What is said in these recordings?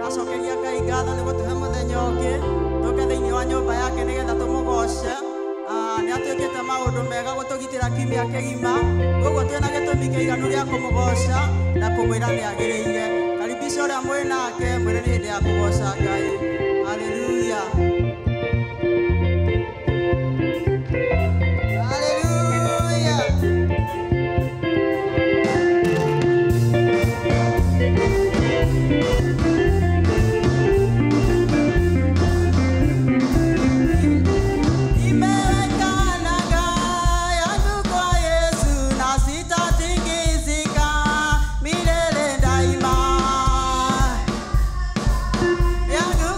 acokeria Ngai ngatho nĩ gũtũhe mũthenya ũngĩ tũke thĩinĩ wa nyũmba yake nĩgetha tũmũgoce. Nĩ atuĩkĩte maũndũ mega gũtũgitĩra kiumia kĩgima, koguo twĩna gĩtũmi kĩiganu gĩa kũmũgoca na kũmwĩra nĩ agĩrĩire. Karibisha ũrĩa mwĩ nake mwĩre nĩ hĩndĩ ya kũgoca Ngai. Haleluya. Yangu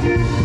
Hallelujah.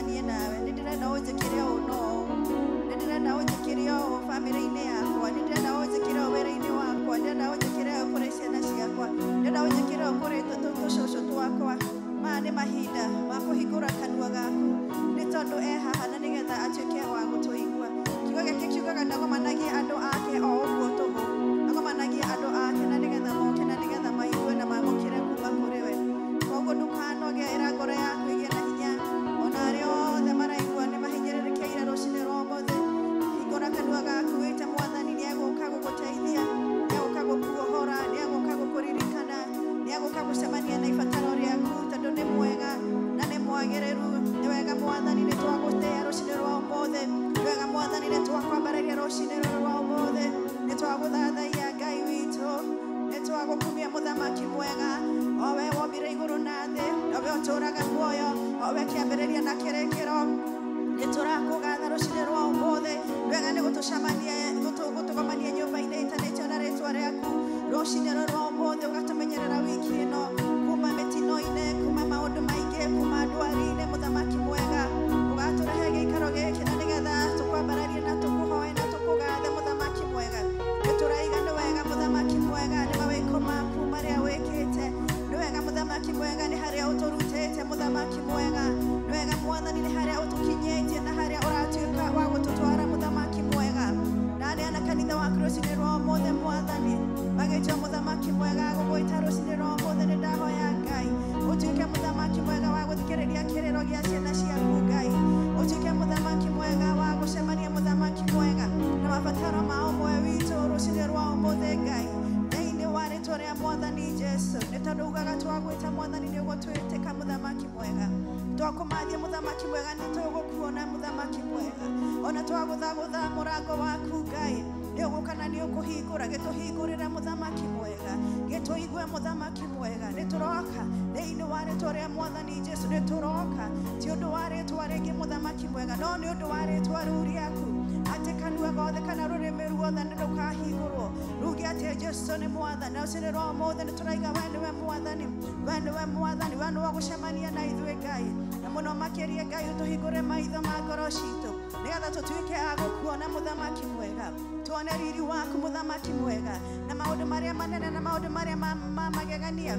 njemanie nawe nĩ ndĩrenda ũnjĩkĩre ũũ no nĩ ndĩrenda ũnjĩkĩre ũũ famĩlĩ-inĩ yakwa nĩ ndĩrenda ũnjĩkĩre ũũ wĩra-inĩ wakwa nĩ ndĩrenda ũnjĩkĩre ũũ kũrĩ ciana ciakwa nĩ ndĩrenda ũnjĩkĩre ũũ kũrĩ tũcũcũ twakwa maya nĩ mahinda ma kũhingũra kanua gaku nĩ tondũ haha na nĩgetha atuĩke wa gũtũigua kiugo gĩkĩ kiugaga ndagomanagia andũ ake o ũguo tũhũ agomanagia andũ ake na nĩgetha moke na nĩgetha maigue na mamũkĩre kuma kũrĩ we koguo ndũkanogera ngoro yaku ĩgĩe na hinya ona arĩa othe maraigua nĩ mahinyĩrĩrĩkĩire rũcinĩ rwa ũmũthĩ hingũra kanua gaku wĩte Mwathani nĩ egũka gũgũteithia nĩ egũka gũkuohora nĩ egũka gũkũririkana nĩ egũka gũcemania na ibataro rĩaku tondũ nĩ mwega na nĩ mwagĩrĩru nĩ wega Mwathani nĩ twagũtĩĩa rũcinĩ rwa ũmũthĩ nĩ wega Mwathani nĩ twakwambararia rũcinĩ rwa ũmũthĩ nĩ twagũthathaiya Ngai witũ nĩ twagũkumia mũthamaki mwega o we wombire igũrũ na thĩ o we ũtũũraga muoyo o we kĩambĩrĩria na kĩrĩkĩro nĩ tũrakũgatha rũcinĩ rwa ũmũthĩ nĩ wega nĩ gũtũgomania nyũmba-inĩ ĩtanĩtio na rĩtwa rĩaku rũcinĩ rwa ũmũthĩ ũgatũmenyerera wiki ĩno kuma mĩtino-inĩ kuma maũndũ maingĩ kuma ndwari-inĩ mũthamaki mwega ũgatũrehe gĩikaro gĩkĩ na nĩgetha tũkwambararie na tũkũhoe na tũkũgathe mũthamaki mwega nĩ tũraiga nĩ wega mũthamaki mwega nĩ mawĩko maku marĩa wĩkĩte nĩ wega mũthamaki mwega nĩ harĩa ũtũrutĩte mũthamaki mwega nĩ wega Mwathani nĩ harĩa ũtũkinyĩtie na harĩa ũratuĩka wa gũtũtwara mũthamaki mwega na arĩa na kanitha waku rũcinĩ rwa ũmũthĩ Mwathani magĩtua mũthamaki mwega gũgwĩta rũcinĩ rwa ũmũthĩ nĩ ndahoya Ngai ũtuĩke mũthamaki mwega wa gũthikĩrĩria kĩrĩro gĩa ciana ciaku Ngai ũtuĩke mũthamaki mwega wa gũcemania mũthamaki mwega na mabataro ma ũmwe witũ rũcinĩ rwa ũmũthĩ Ngai thĩinĩ wa rĩtwa rĩa Mwathani Jesũ nĩ tondũ ugaga twagwĩta Mwathani nĩ ũgũtwĩtĩka mũthamaki mwega twakũmathia mũthamaki mwega nĩ tũgũkuona mũthamaki mwega ona twagũthagũtha mũrango waku Ngai nĩ ũgũka na nĩ ũkũhingũra gĩtũhingũrĩre mũthamaki mwega gĩtũigue mũthamaki mwega nĩ tũroka thĩinĩ wa rĩtwa rĩa Mwathani Jesũ nĩ tũroka ti ũndũ wa rĩtwa rĩngĩ mũthamaki mwega no nĩ ũndũ wa rĩtwa rĩu rĩaku atĩ kanua gothe kana rũrĩmĩ ruothe nĩ rũkahingũrwo ruge atĩ Jesũ nĩ Mwathani na rũcinĩ rwa ũmũthĩ nĩ tũraiga we nĩwe Mwathani we nĩwe Mwathani we nĩwe gũcemania na ithuĩ Ngai na mũno makĩria Ngai ũtũhingũre maitho ma ngoro citũ nĩgetha tũtuĩke a gũkuona mũthamaki mwega tuone riri waku mũthamaki mwega na maũndũ marĩa manene na maũndũ marĩa ma magegania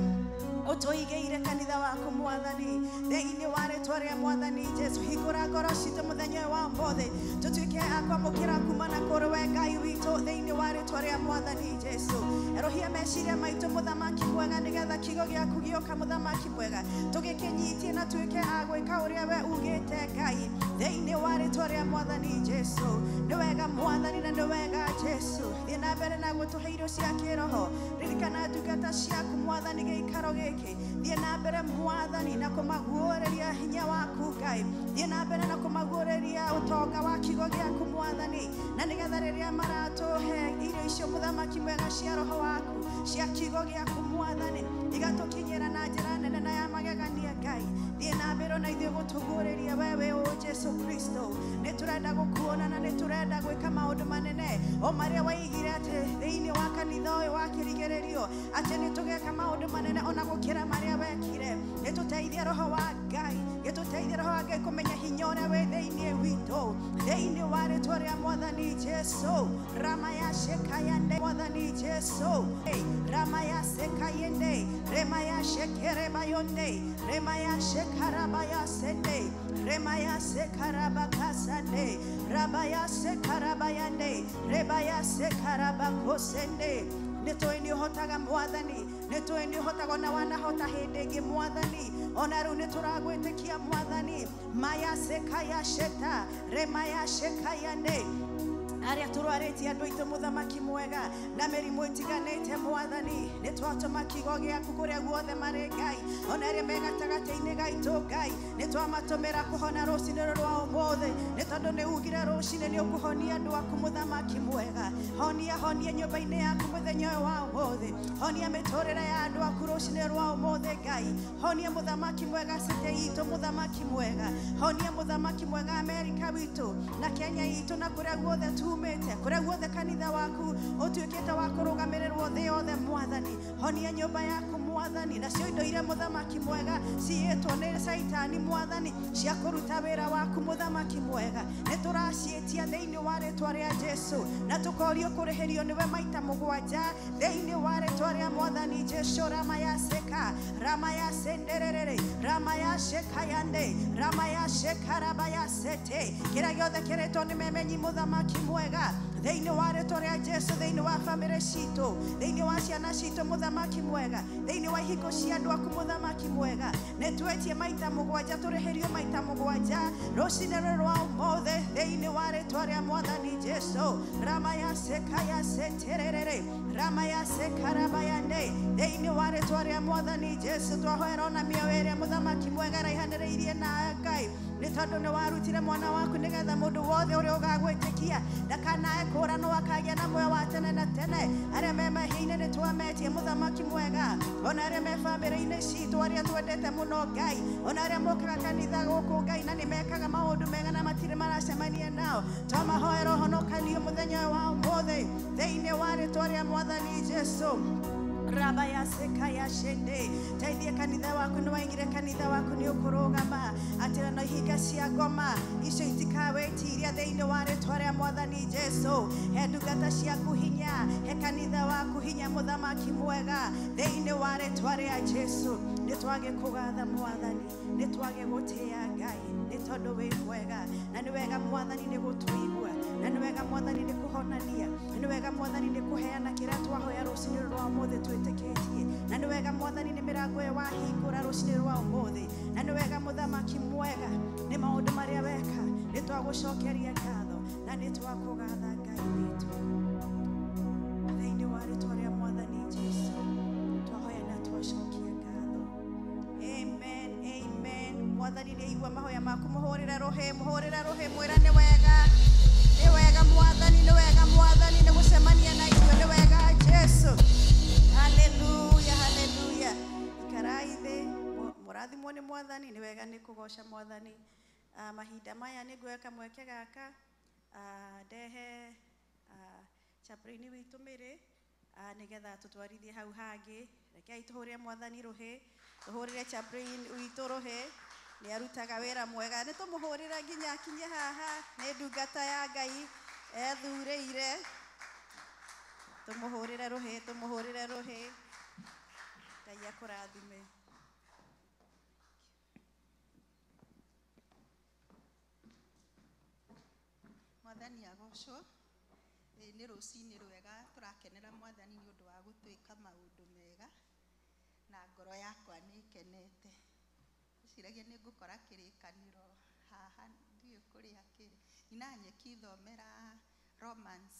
ũtũigĩire kanitha waku Mwathani thĩinĩ wa rĩtwa rĩa Mwathani Jesũ hingũra ngoro citũ mũthenya wa ũmũthĩ tũtuĩke a kwamũkĩra kumana kũrĩ we Ngai witũ thĩinĩ wa rĩtwa rĩa Mwathani Jesũ erohia meciria maitũ mũthamaki mwega nĩgetha kiugo gĩaku gĩoka mũthamaki mwega tũgĩkĩnyitie na tuĩke a gwĩka ũrĩa we ugĩte Ngai thĩinĩ wa rĩtwa rĩa Mwathani Jesũ nĩ wega Mwathani na nĩ wega Jesũ thiĩ na mbere na gũtũhe irio cia kĩroho ririkana ndungata ciaku Mwathani gĩikaro gĩkĩ thiĩ na mbere Mwathani na kũmaguũrĩria hinya waku Ngai thiĩ na mbere na kũmaguũrĩria ũtonga wa kiugo gĩaku Mwathani na nĩgetha rĩrĩa maratũhe irio icio mũthamaki mwega cia roho waku cia kiugo gĩaku Mwathani igatũkinyĩra na njĩra nene na ya magegania Ngai thiĩ na mbere na ithuĩ gũtũguũrĩria wewe o Jesũ Kristo nĩ tũrenda gũkuona na nĩ tũrenda gwĩka maũndũ manene o marĩa waigire atĩ thĩinĩ wa kanitha ũyũ wa kĩrigĩrĩrio atĩ nĩ tũgeka maũndũ manene ona gũkĩra marĩa wekire nĩ tũteithie roho wa Ngai gĩtũteithie roho wa Ngai kũmenya hinya ũrĩa wĩ thĩinĩ witũ thĩinĩ wa rĩtwa rĩa Mwathani Jesũ ramaya shekayande Mwathani Jesũ ramaya sekayende remaya shekerebayonde remaya shekarabaya sende remaya sekarabakasande rabaya sekarabayande rebaya sekarabakosende nĩ tũĩ nĩ ũhotaga Mwathani nĩ tũĩ nĩ ũhotaga ona wanahota hĩndĩ ĩngĩ Mwathani ona rĩu nĩ tũragwĩtĩkia Mwathani maya sekaya sheta remaya shekayande arĩa tũrwarĩtie andũ aitũ mũthamaki mwega na mĩrimũ ĩtiganĩte Mwathani nĩ twatũma kiugo gĩaku kũrĩa guothe marĩ Ngai ona arĩa me gatagatĩ-inĩ gaitũ Ngai nĩ twamatũmĩra kũhona rũcinĩ rwa ũmũthĩ nĩ tondũ nĩ ugire rũcinĩ nĩ ũkũhonia andũ aku mũthamaki mwega honia nyũmba-inĩ yaku mũthenya ũyũ wa ũmũthĩ honia mĩtũrĩre ya andũ aku rũcinĩ rwa ũmũthĩ Ngai honia mũthamaki mwega city itũ mũthamaki mwega honia mũthamaki mwega Amerika witũ na Kenya itũ na kũrĩa guothe umĩte kũrĩa guothe kanitha waku ũtuĩkĩte wa kũrũgamĩrĩrwo thĩ yothe Mwathani honia nyũmba yaku mwathani nacio indo iria muthamaki mwega ciitwo ni Saitani mwathani cia kuruta wira waku muthamaki mwega nituraciitia thiini wa ritwa ria Jesu na tukorio kurihirio niwe maita 7 thiini wa ritwa ria mwathani Jesu. Ramayaseka ramayasenderere ramayashekayande ramayashekarabayasete kira giothe kiritwo ni memenyi muthamaki mwega thiini wa ritwa ria Jesu thiini wa family citu thiini wa ciana citu muthamaki mwega thiini wa ihiko cia andu aku muthamaki mwega nitwetie maita 7 turihirio maita 7 rucine rwa umothe thiini wa ritwa ria mwathani Jesu. Ramayasekayaseterere ramayasekarabayande thiini wa ritwa ria mwathani Jesu twahoera na mioyo iria muthamaki mwega raihaniriirie na Ngai ni tondu ni warutire mwana waku nigetha mundu wothe uria ugagwitikia ndakanae kurano akagia na moyo wa tene na tene aria memehiine ni twametie muthamaki mwega ona aria me family-ini citu aria twendete muno Ngai ona aria mokaga kanitha guku Ngai na ni mekaga maundu mega na matire maracemania nao twamahoera uhonokanio muthenya wa umothe thiini wa ritwa ria mwathani Jesu. Rabayasekayashende teithia kanitha waku ni waingire kanitha waku ni ukurugama atira no ihinga cia ngoma icio itikawetiria thiini wa ritwa ria mwathani Jesu. He ndungata ciaku hinya he kanitha waku hinya muthamaki mwega thiini wa ritwa ria Jesu. Nitwage kugatha mwathani nitwage gutia Ngai ni tondu wi mwega na ni wega mwathani ni gutuigua na ni wega mwathani ni kuhonania na ni wega mwathani ni kuheana kira twahoya rucini rwa mothe twitikitie na ni wega mwathani ni mirango wa hingura rucini rwa mothe na ni wega muthamaki mwega ni maundu maria weka ni twagucokeria ngatho na ni twakugatha Ngai witu thiini wa ritwa ria mwathani Jesu twahoya na twacokia ngatho. Amen, amen. Mwathani ni igua mahoya maku muhurira rohe mwira ni wega mwathani ni wega mwathani ni gucemania na ithuĩ ni wega Jesu. Haleluya haleluya. Ikarai thi murathimwo ni mwathani ni wega ni kugoca mwathani. Mahinda maya ni ngweka mweke gaka ndehe chaplain witu Miri nigetha tutwarithie hau hangi rekei tuhurire mwathani ruhi tuhurire chaplain witu ruhi ni arutaga wira mwega ni tumuhurira nginya kinye haha ni ndungata ya Ngai ethureire tumuhurire ruhi Ngai akurathime. Mwathani agocwo ni rucini rwega turakenera mwathani ni undu wa gutwika maundu mega na ngoro yakwa ni kenete ciragia ni ngukora kirikaniro haha ndiye kuria kiri inanye kithomera Romans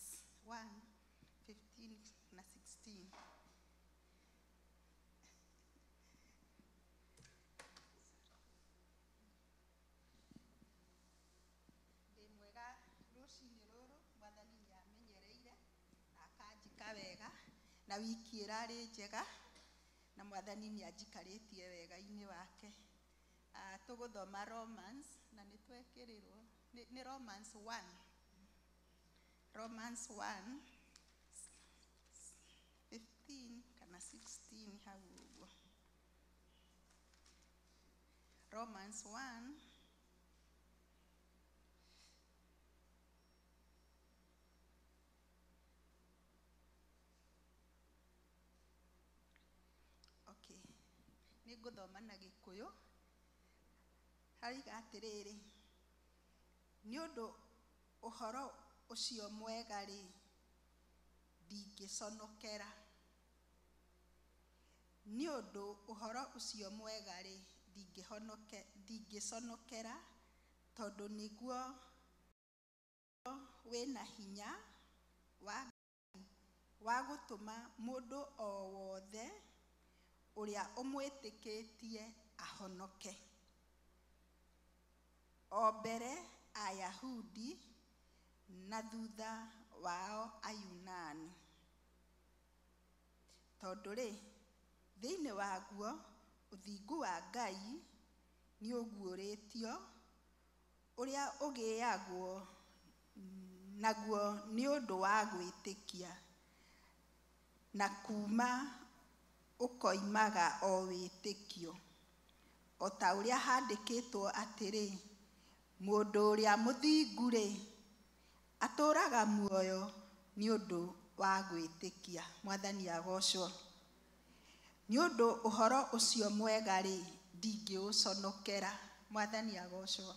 1:15 na 16. Mwega rucini ruru mwathani ni amenyereire na akanjika wega na wiki irari njega na mwathani ni anjikaritie wega-ini wake. Tuguthoma Romans na ni twekirirwo ni Romans 1 15 kana 16 hau uguo. Romans 1 okay ni nguthoma na Gikuyu hariga atiriri ni undu uhoro ucio mwega ri ndingiconokera ni undu uhoro ucio mwega ri ndingiconokera tondu niguo wina hinya wa gutuma mundu o wothe uria umwitikitie ahonoke o mbere Ayahudi na thutha wao Ayunani tondu ri thiini waguo uthingu wa Ngai ni uguuritio uria ugiagwo naguo ni undu wa gwitikia na kuma ukoimaga o wĩtĩkio, o ta ũrĩa handĩkĩtwo atĩrĩ, mũndũ ũrĩa mũthingu-rĩ atũũraga muoyo nĩ ũndũ wa gwĩtĩkia. Mwathani agocwo. Nĩ ũndũ ũhoro ũcio mwega-rĩ ndingĩũconokera. Mwathani agocwo.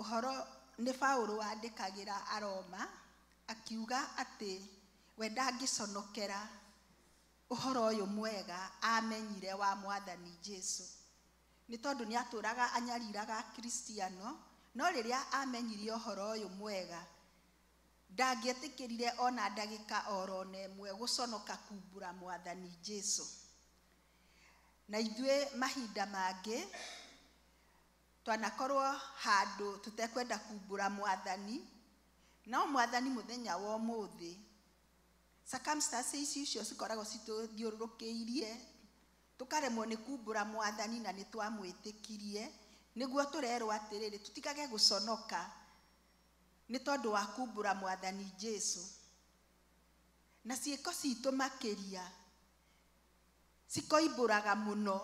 Ũhoro nĩ Paũlũ wandĩkagĩra Aroma akiuga atĩ we ndangĩconokera ũhoro ũyũ mwega amenyire wa Mwathani Jesũ, nĩ tondũ nĩ atũũraga anyariraga Kristiano, no rĩrĩa amenyire ũhoro ũyũ mwega ndangĩetĩkĩrire ona ndagĩka oro nemwe gũconoka kumbũra Mwathani Jesũ. Na ithuĩ mahinda mangĩ twanakorwo handũ tũtekwenda kumbũra Mwathani, no Mwathani mũthenya wa ũmũthĩ circumstances icio cikoragwo citũthiũrũrũkĩirie tukaremwo nĩ kumbũra Mwathani na nĩ twamwĩtĩkirie, nĩguo tũrerwo atĩrĩrĩ tũtigage gũconoka nĩ tondũ wa kumbũra Mwathani Jesũ. Na ciĩko citũ makĩria cikoimbũraga mũno,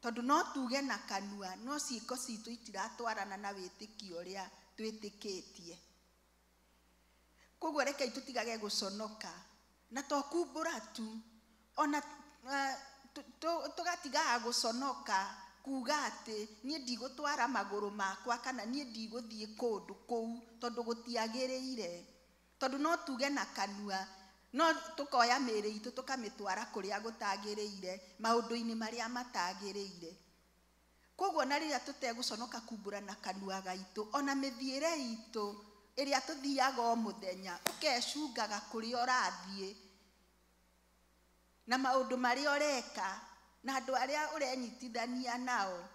tondũ no tuge na kanua no ciĩko citũ itiratwarana na wĩtĩkio ũrĩa twĩtĩkĩtie. Koguo rekei tũtigage gũconoka na to kumbũra tu, ona tũgatigaga gũconoka kuga atĩ niĩ ndigũtwara magũrũ makwa kana niĩ ndigũthiĩ kũndũ kũu tondũ gũtiagĩrĩire, tondũ no tuge na kanua no tukoya mĩĩrĩ itũ tũkamĩtwara kũrĩa gũtagĩrĩire, maũndũ-inĩ marĩa matagĩrĩire. Koguo na rĩrĩa tũtegũconoka kumbũra na kanua gaitũ, ona mĩthiĩre itũ ĩrĩa tũthiaga o mũthenya ũkecungaga kũrĩa ũrathiĩ na maũndũ marĩa ũreka na andũ arĩa ũrenyitithania nao,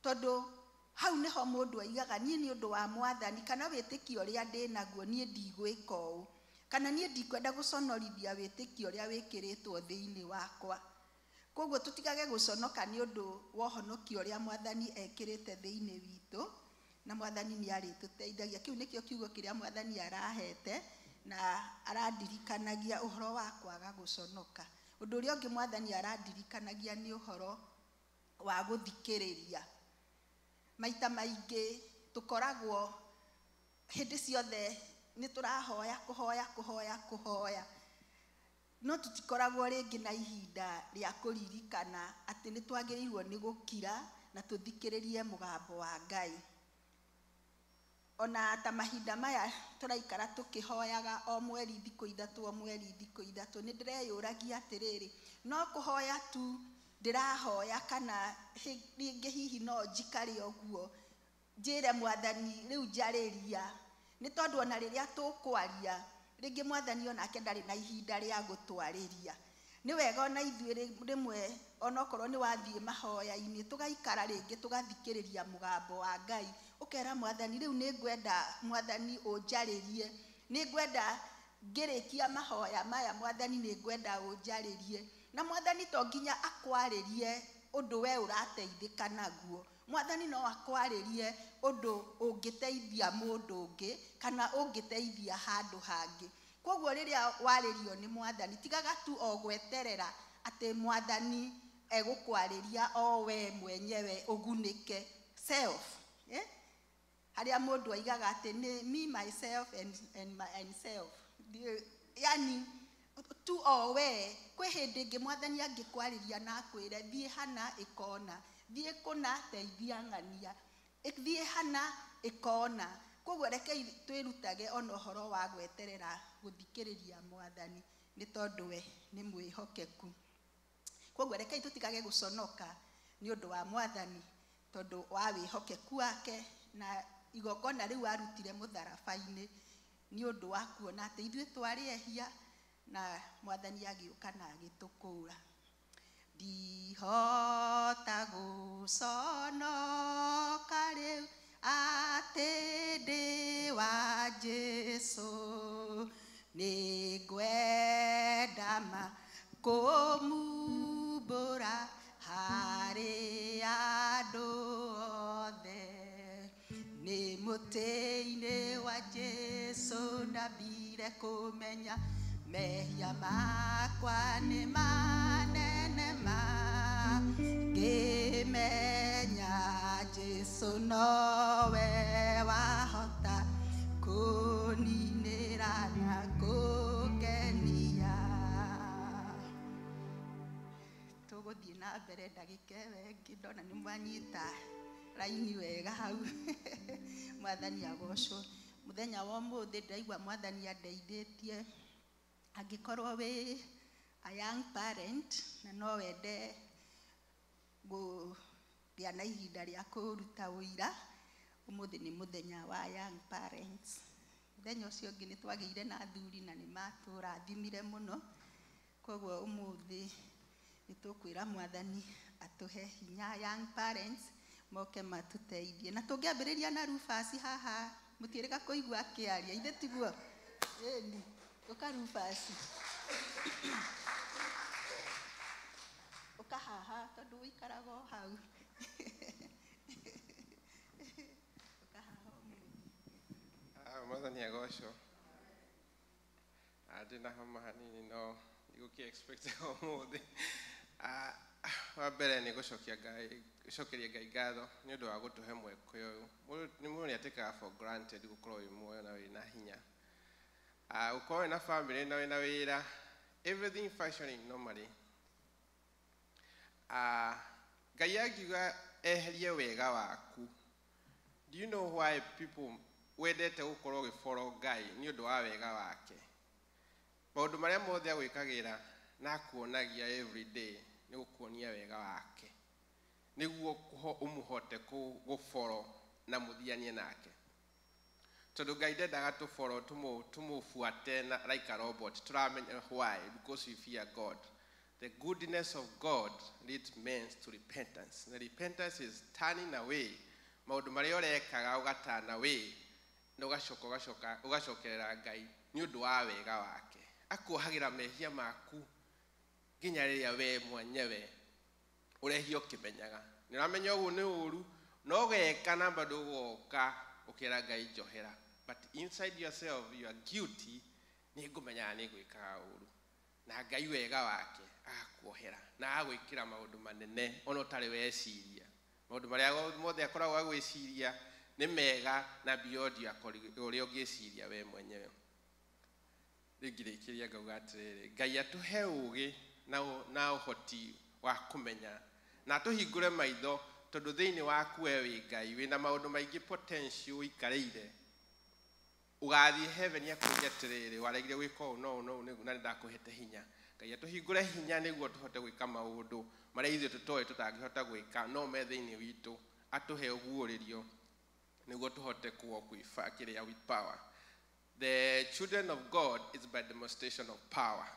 tondũ hau nĩho mũndũ aigaga niĩ nĩ ũndũ wa Mwathani kana wĩtĩkio ũrĩa ndĩ naguo niĩ ndigwĩka ũũ, kana niĩ ndikwenda gũconorithia wĩtĩkio ũrĩa wĩkĩrĩtwo thĩinĩ wakwa. Koguo tũtigage gũconoka nĩ ũndũ wa ũhonokio ũrĩa Mwathani ekĩrĩte thĩinĩ witũ, na Mwathani nĩ arĩtũteithagia. Kĩu nĩkĩo kiugo kĩrĩa Mwathani arahete na arandirikanagia ũhoro wa kwaga gũconoka. Ũndũ ũrĩa ũngĩ Mwathani arandirikanagia nĩ ũhoro wa gũthikĩrĩria. Maita maingĩ tũkoragwo hĩndĩ ciothe nĩ tũrahoya, no tũtikoragwo rĩngĩ na ihinda rĩa kũririkana atĩ nĩ twagĩrĩirwo nĩ gũkira na tũthikĩrĩrie mũgambo wa Ngai. Ona ta mahinda maya tũraikara tũkĩhoyaga o mweri thikũ ithatũ, nĩ ndĩreyũragia atĩrĩrĩ, no kũhoya tu ndĩrahoya kana rĩngĩ hihi no njikare ũguo njĩre Mwathani rĩu njarĩria, nĩ tondũ ona rĩrĩa tũkwaria rĩngĩ Mwathani onake ndarĩ na ihinda rĩa gũtwarĩria. Nĩ wega ona ithuĩ rĩmwe onokorwo nĩ wathiĩ mahoya-inĩ tũgaikara rĩngĩ tũgathikĩrĩria mũgambo wa Ngai, ũkera Mwathani rĩu nĩ ngwenda Mwathani ũnjarĩrie, nĩ ngwenda ngĩrĩkia mahoya maya Mwathani nĩ ngwenda ũnjarĩrie. Na Mwathani to nginya akwarĩrie ũndũ we ũrateithĩka naguo, Mwathani no akwarĩrie ũndũ ũngĩteithia mũndũ ũngĩ kana ũngĩteithia handũ hangĩ. Koguo rĩrĩa warĩrio nĩ Mwathani tigaga tu o gweterera atĩ Mwathani egũkwarĩria o we mwenyewe ũgunĩke self, harĩa mũndũ aigaga atĩ nĩ me myself and myself, yani tu o we. Kwĩ hĩndĩ ĩngĩ Mwathani angĩkwarĩria na akwĩre thiĩ hana ĩkona, thiĩ kũna teithia ng'ania, thiĩ hana ĩkona. Koguo rekei twĩrutage ona ũhoro wa gweterera gũthikĩrĩria Mwathani nĩ tondũ we nĩ mwĩhokeku. Koguo rekei tũtigage gũconoka nĩ ũndũ wa Mwathani tondũ wa wĩhokeku wake na igongona rĩu arutire mũtharaba-inĩ nĩ ũndũ wa kuona atĩ ithuĩ twarĩ ehia na Mwathani agĩũka na agĩtũkũũra. Ndihota gũconoka rĩu atĩ ndĩ wa Jesũ, nĩ ngwenda kũmumbũra harĩ andũ othe, nĩ mũtĩ-inĩ wa Jesũ ndambire kũmenya mehia makwa nĩ manene ma ngĩmenya Jesu nowe wahota kũninĩra na kũngenia. Tũgũthiĩ na mbere ndagĩka ĩyo ĩngĩ, ndona nĩ mwanyita raini wega hau. Mwathani agocwo. Mũthenya wa ũmũthĩ ndaigua Mwathani andeithĩtie. Angĩkorwo wĩ a young parent na no wende gũgĩa na ihinda rĩa kũruta ũira, ũmũthĩ nĩ mũthenya wa young parents. Mũthenya ũcio ũngĩ nĩ twagĩire na athuri na nĩ matũrathimire mũno. Koguo ũmũthĩ nĩ tũkwĩra Mwathani atũhe hinya young parents moke matũteithie. Na tũngĩambĩrĩria na Rufus haha, mũtiĩrĩga kũigua akĩaria, ithe tiguo? Ĩni, ũka Rufus. Ũka haha tondũ ũikaraga o hau. Ũka haha ũmũthĩ. Mwathani agocwo. Ndĩna homa hanini no ndigũkĩ-expect ũmũthĩ. Wa mbere nĩ gũcokeria Ngai ngatho nĩ ũndũ wa gũtũhe mweke ũyũ. Mũndũ nĩ atĩkaga for granted gũkorwo wĩ muoyo na wĩ na hinya. Gũkorwo wĩ na family na wĩ na wĩra, everything functioning normally. Ngai angiuga eherie wega waku. Do you know why people wendete gũkorwo ũgĩfollow Ngai nĩ ũndũ wa wega wake? Maũndũ marĩa mothe agwĩkagĩra na kuonagia every day nĩ gũkuonia wega wake, nĩguo ũmũhote gũfollow na mũthianie nake. Tondũ Ngai ndendaga tũfollow tũmũbuate like a robot. Tũramenya why? Because we fear God. The goodness of God leads men to repentance. And repentance is turning away. Maũndũ marĩa ũrekaga ũgatana away na ũgacokerera Ngai nĩ ũndũ wa wega wake. Akuohagĩra mehia maku nginya rĩrĩa we mwenyewe ũrehio ũkĩmenyaga. Nĩ ũramenya ũguo nĩ ũru, no ũgeka na bado ũgoka ũkĩra Ngai njohera. But inside yourself you are guilty, nĩ ngũmenyaga nĩ gwĩkaga ũru. Na Ngai wega wake agakuohera na agwĩkĩra maũndũ manene ona ũtarĩ weciria. Maũndũ marĩa mothe akoragwo agwĩciria nĩ mega na beyond ũrĩa ũngĩciria we mwenyewe. Rĩngĩrĩkĩria ngauga atĩrĩrĩ, Ngai atũhe ũũgĩ na ũhoti wa kũmenya na tũhingũre maitho, tondũ thĩinĩ waku we wĩ Ngai wĩna maũndũ maingĩ potential ũikarĩire. Ũgathiĩ heaven akũria atĩrĩrĩ, waregire gwĩka ũũ no na ndakũhete hinya. Ngai atũhingũre hinya nĩguo tũhote gwĩka maũndũ marĩa ithuĩ tũtoĩ tũtangĩhota gwĩka no me thĩinĩ witũ. Atũhe ũguũrĩrio nĩguo tũhote kĩrĩa with power. The children of God is by demonstration of power.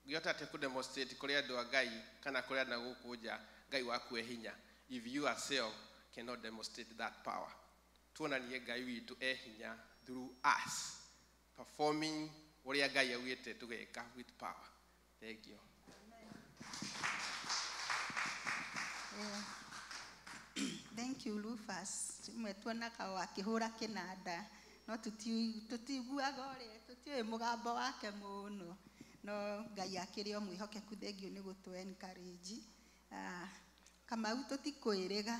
Gĩota te kũdemonstrate kũrĩ andũ a Ngai kana kũrĩ andũ gũkũ nja Ngai waku e hinya if you yourself cannot demonstrate that power. Tuonanie Ngai witũ e hinya through us performing ũrĩa Ngai augĩte tũgeka with power. Thank you. Thank you Rufus. Tumetuonaga wakĩhũra kĩnanda no tũtiguaga ũrĩa tũtiũĩ mũgambo wake mũno, no Ngai akĩrĩ o mwĩhokeku. Thengiũ nĩ gũtũ encourage. Kamau tũtikwĩrĩga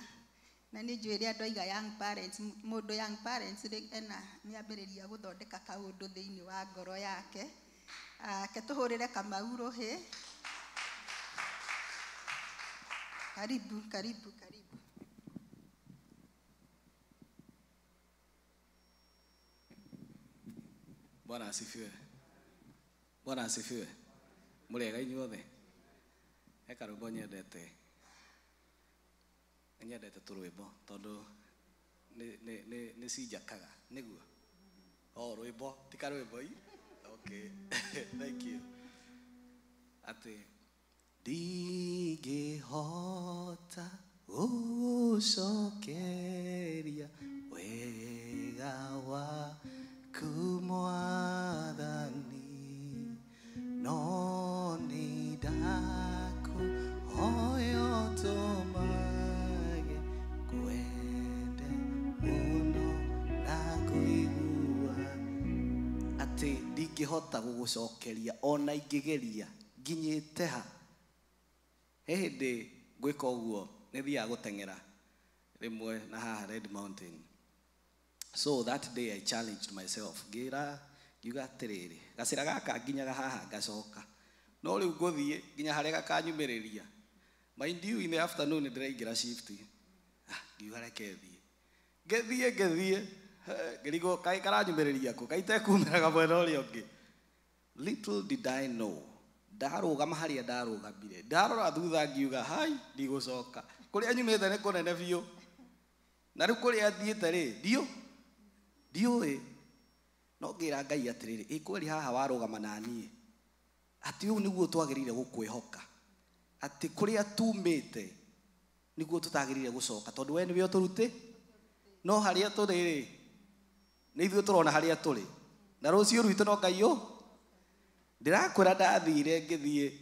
na nĩ njũĩ rĩa andũ aiga young parents, mũndũ young parents nĩ ambĩrĩria gũthondeka kaũndũ thĩinĩ wa ngoro yake. Ke tũhũrĩre Kamau rũhĩ. Karibu. Bwana asifiwe. Bwana asifiwe. Mũrĩega inyuothe. Eka rwĩmbo nyendete tũrwĩmbo tondũ nĩ cinjakaga nĩguo. Rwĩmbo ti karwĩmbo ii. Okay. Thank you. Atĩ ndingĩhota gũcokeria wega waku Mwathani, no nĩ ndakũhoya ũtũmage ngwende mũno na ngũigua atĩ ndingĩhota gũgũcokeria ona ingĩgeria nginyĩte ha. He hĩndĩ ngwĩka ũguo nĩ thiaga gũteng'era rĩmwe na haha Red Mountain. So that day I challenged myself. Ngiuga atĩrĩrĩ, gacĩra gaka nginyaga haha ngacoka. No rĩu ngũthiĩ nginya harĩa gakanyumĩrĩria. Mind you, in the afternoon ndĩraingĩra shift. Ngiuga reke thiĩ. Ngĩrigwo kaĩ karanyumĩrĩria kũ, kaitekumĩraga mwena ũrĩa ũngĩ. Little did I know. Ndarũgama harĩa ndarũgamire. Ndarora thutha ngiuga hai ndigũcoka. Kũrĩa nyumĩte nĩ kũnene biũ. Na rĩu kũrĩa thiĩte rĩ, ndiũĩ. No ngĩra Ngai atĩrĩrĩ, kweli haha warũgama na niĩ. Atĩ ũũ nĩguo twagĩrĩire gũkwĩhoka. Atĩ kũrĩa tumĩte nĩguo tũtagĩrĩire gũcoka tondũ we nĩwe ũtũrutĩ. No harĩa tũrĩ rĩ, nĩ ithuĩ tũrona harĩa tũrĩ. Na rũciũ rwitũ no Ngai ũ. Ndĩrakwĩra ndathire ngĩthiĩ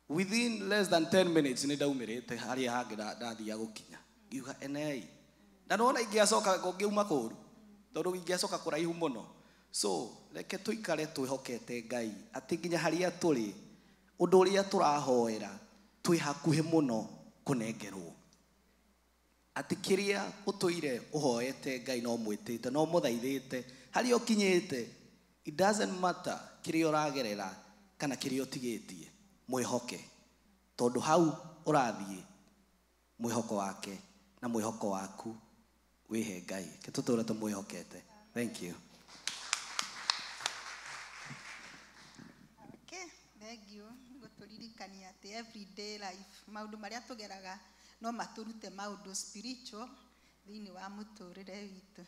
within less than 10 minutes nĩ ndaumĩrĩte harĩa hangĩ ndathiaga gũkinya. Ngiuga enei. Na nona ingĩacoka ngĩuma kũru tondũ ingĩacoka kũraihu mũno. So reke tũikare twĩhokete Ngai atĩ nginya harĩa tũrĩ ũndũ ũrĩa tũrahoera twĩ hakuhĩ mũno kũnengerwo. Atĩ kĩrĩa ũtũire ũhoete Ngai no mwĩtĩte no mũthaithĩte harĩa ũkinyĩte. It doesn't matter kĩrĩa ũragerera kana kĩrĩa ũtigĩtie, mwĩhoke tondũ hau ũrathiĩ mwĩhoko wake na mwĩhoko waku wĩhe Ngai. Tũtũũre tũmwĩhokete. Thank you. Okay, thank you. Gũtũririkania atĩ everyday life maũndũ marĩa tũgeraga no matũrute maũndũ spiritual thĩinĩ wa mũtũrĩre witũ.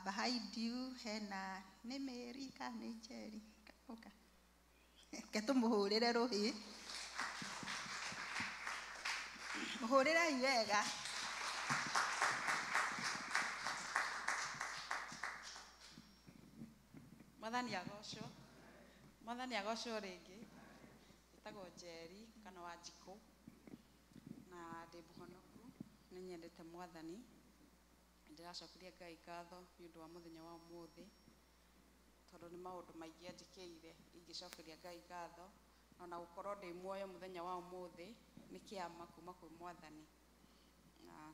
Behind you hena nĩ Mary kana nĩ Jerry. Oka. Ke tũmũhũrĩre rũhĩ. Mũhũrĩrai wega. Mwathani agocwo rĩngĩ. Njĩtagwo Jerry kana Wanjikũ na ndĩ mũhonoku. Nĩ nyendete Mwathani. Ndĩracokeria Ngai ngatho nĩ ũndũ wa mũthenya wa ũmũthĩ tondũ nĩ maũndũ maingĩ anjĩkĩire ingĩcokeria Ngai ngatho. Na gũkorwo ndĩ muoyo mũthenya wa ũmũthĩ nĩ kĩama kuma kwĩ Mwathani.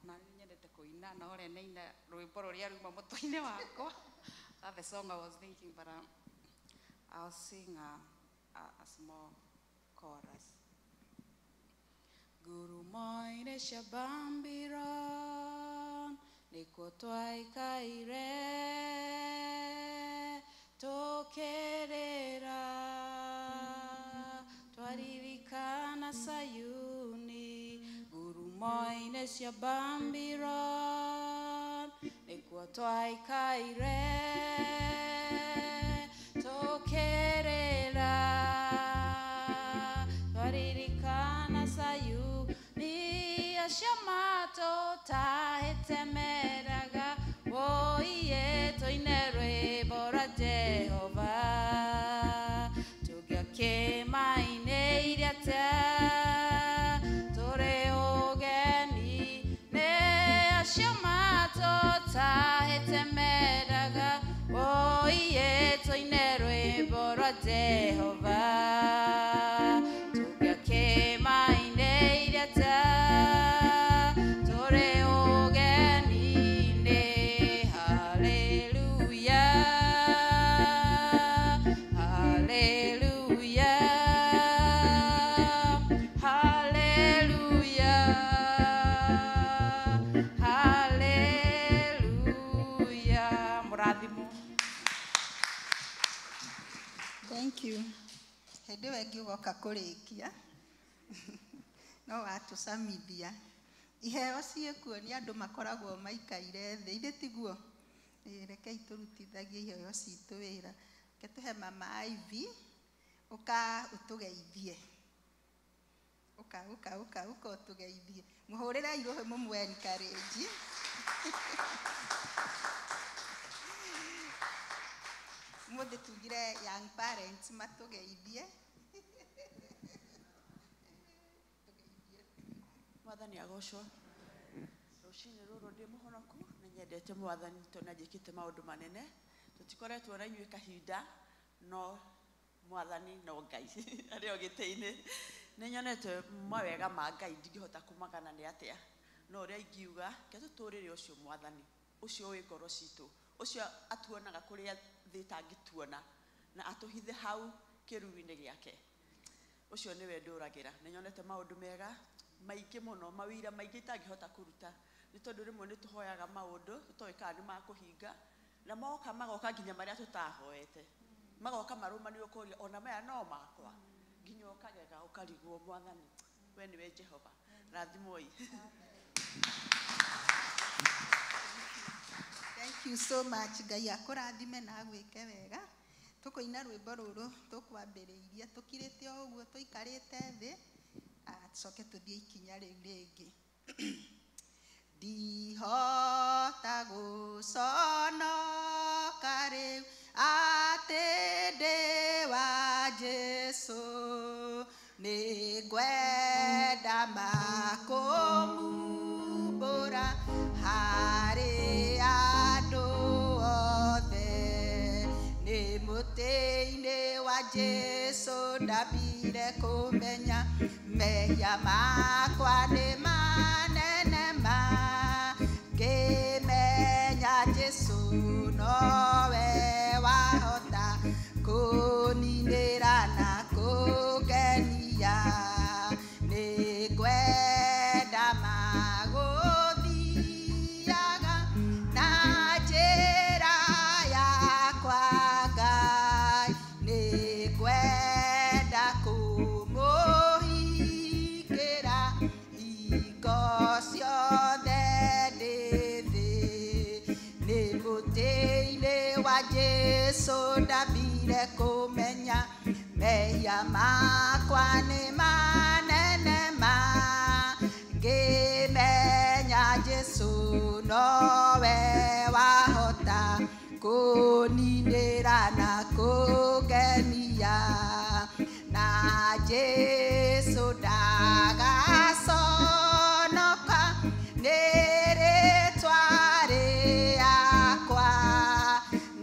Na nĩ nyendete kũina na ũrĩa nĩina rwĩmbo rũrĩa ruma mũtwe-inĩ wakwa. That's the song I was thinking, but I'll sing a small chorus. Ngurumo-inĩ cia Babylon nĩkuo twaikaire tũkĩrĩra twaririkana Sayuni. Ngurumo-inĩ cia Babylon nĩkuo twaikaire tũkĩrĩra twaririkana Sayuni. Acio matũtahĩte meraga woiye tũine rwĩmbo rwa Jehova tũngĩakĩmainĩire atĩa tũrĩ ũgeni. Nĩ acio matũtahĩte meraga woiye tũine rwĩmbo rwa Jehova tũngĩakĩmainĩire atĩa tũrĩ ũgeni-inĩ. Hallelujah, hallelujah, hallelujah, hallelujah. Mũrathimo. Thank you. Hĩndĩ ĩyo ĩngĩ ũgoka kũrĩkia no watũcamithia. Iheo ciĩkuo nĩ andũ makoragwo maikaire thĩ, ithĩ tiguo? Rekei tũrutithagie iheo citũ wĩra. Reke tũhe mama Ivy ũka ũtũgeithie. Ũka ũtũgeithie. Mũhũrĩre irũhĩ mũmũ encourage. Mũthĩ tugire young parents matũgeithie. Mwathani agocwo. Rũcinĩ rũrũ ndĩ mũhonoku nĩ nyendete Mwathani tondũ nĩanjĩkĩte maũndũ manene. Tũtikoretwo na inyuĩ kahinda no mwathani no Ngai ario gite-ini nĩ nyonete mawega ma Ngai ndingĩhota kumagana nĩ atia no ũrĩa ingiuga ke tũtũrĩre ũcio mwathani ũcio wĩ ngoro citũ ũcio atuonaga kũrĩa thĩ tangĩtuona na atũhithe hau kĩruru-inĩ gĩake ũcio nĩwe ndũragĩra nĩ nyonete maũndũ mega maingĩ mũno mawĩra maingĩ itangĩhota kũruta nĩ tondũ rĩmwe nĩ tũhoyaga maũndũ tũtoĩ kana nĩ makũhinga na magoka nginya marĩa tũtahoete magoka marũmanĩrĩo kũria ona maya no makwa nginya ũkagega ũkarigwo mwathani we nĩwe Jehova rathimoi. Thank you so much. Ngai akũrathime na agwĩke wega. Tũkũina rwĩmbo rũrũ tũkwambĩrĩirie tũkirĩte o ũguo tũikarĩte thĩ tũcoke tũthiĩ ikinya rĩu rĩngĩ. Ndihota gũconoka rĩu atĩ ndĩ wa Jesũ nĩ ngwenda makũmumbũra harĩ andũ othe nĩ mũtĩ-inĩ wa Jesũ ndambire kũmenya mehia makwa nĩ manene ma ngĩmenya Jesũ nowe wahota kũninĩra na kũngenia nĩ ngwenda magũthiaga na njĩra yakwa Ngai nĩ ngwenda kũmũhingĩra hingo ciothe ndĩ thĩ nĩ mũtĩ-inĩ wa Jesũ ndambire kũmenya mehia makwa nĩ manene ma ngĩmenya Jesũ nowe wahota kũninĩra na kũngenia na Jesũ ndagaconoka nĩ rĩtwa rĩakwa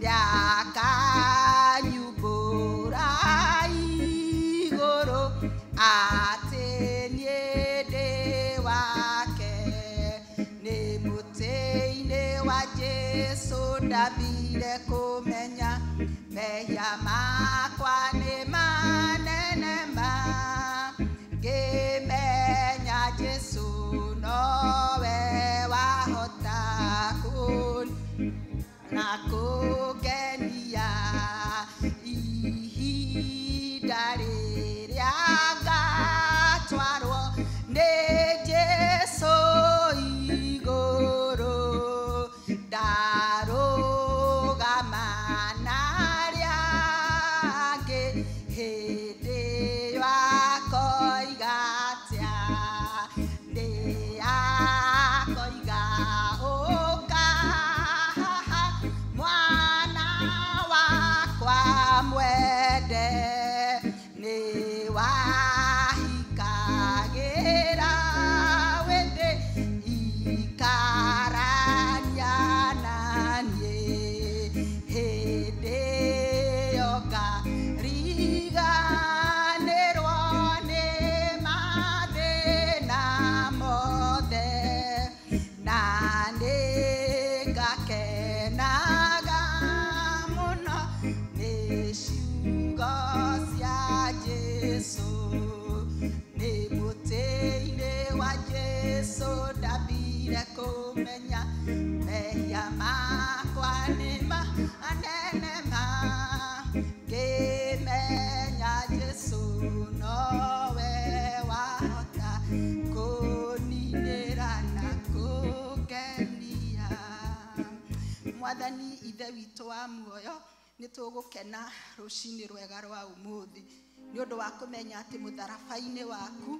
nĩakanyumbũra igũrũ atĩ niĩ ndĩ wake nĩ mũtĩ-inĩ wa Jesũ ndambire kũmenya mehia makwa nĩ manene ma ngĩmenya Jesũ nowe wahota na kũngenia ihinda rĩrĩa ngatwarwo nĩ Jesũ igũrũ ndarũgama narĩa angĩ hĩndĩ ĩyo akoiga atĩa akoiga ũka haha mwana wakwa mwende nĩ wahingagĩra wĩthĩ ikarania na niĩ hĩndĩ ĩyo ngariganĩrwo nĩ mathĩna mothe na nĩngakenaga mũno nĩ ciugo cia Jesũ nĩ mũtĩ-inĩ wa Jesũ ndambire kũmenya mehia makwa nĩ manene ma ngĩmenya Jesũ nowe wahota kũninĩra na kũngenia. Mwathani ithe witũ wa muoyo nĩ tũgũkena rũcinĩ rwega rwa ũmũthĩ nĩ ũndũ wa kũmenya atĩ mũtharaba-inĩ waku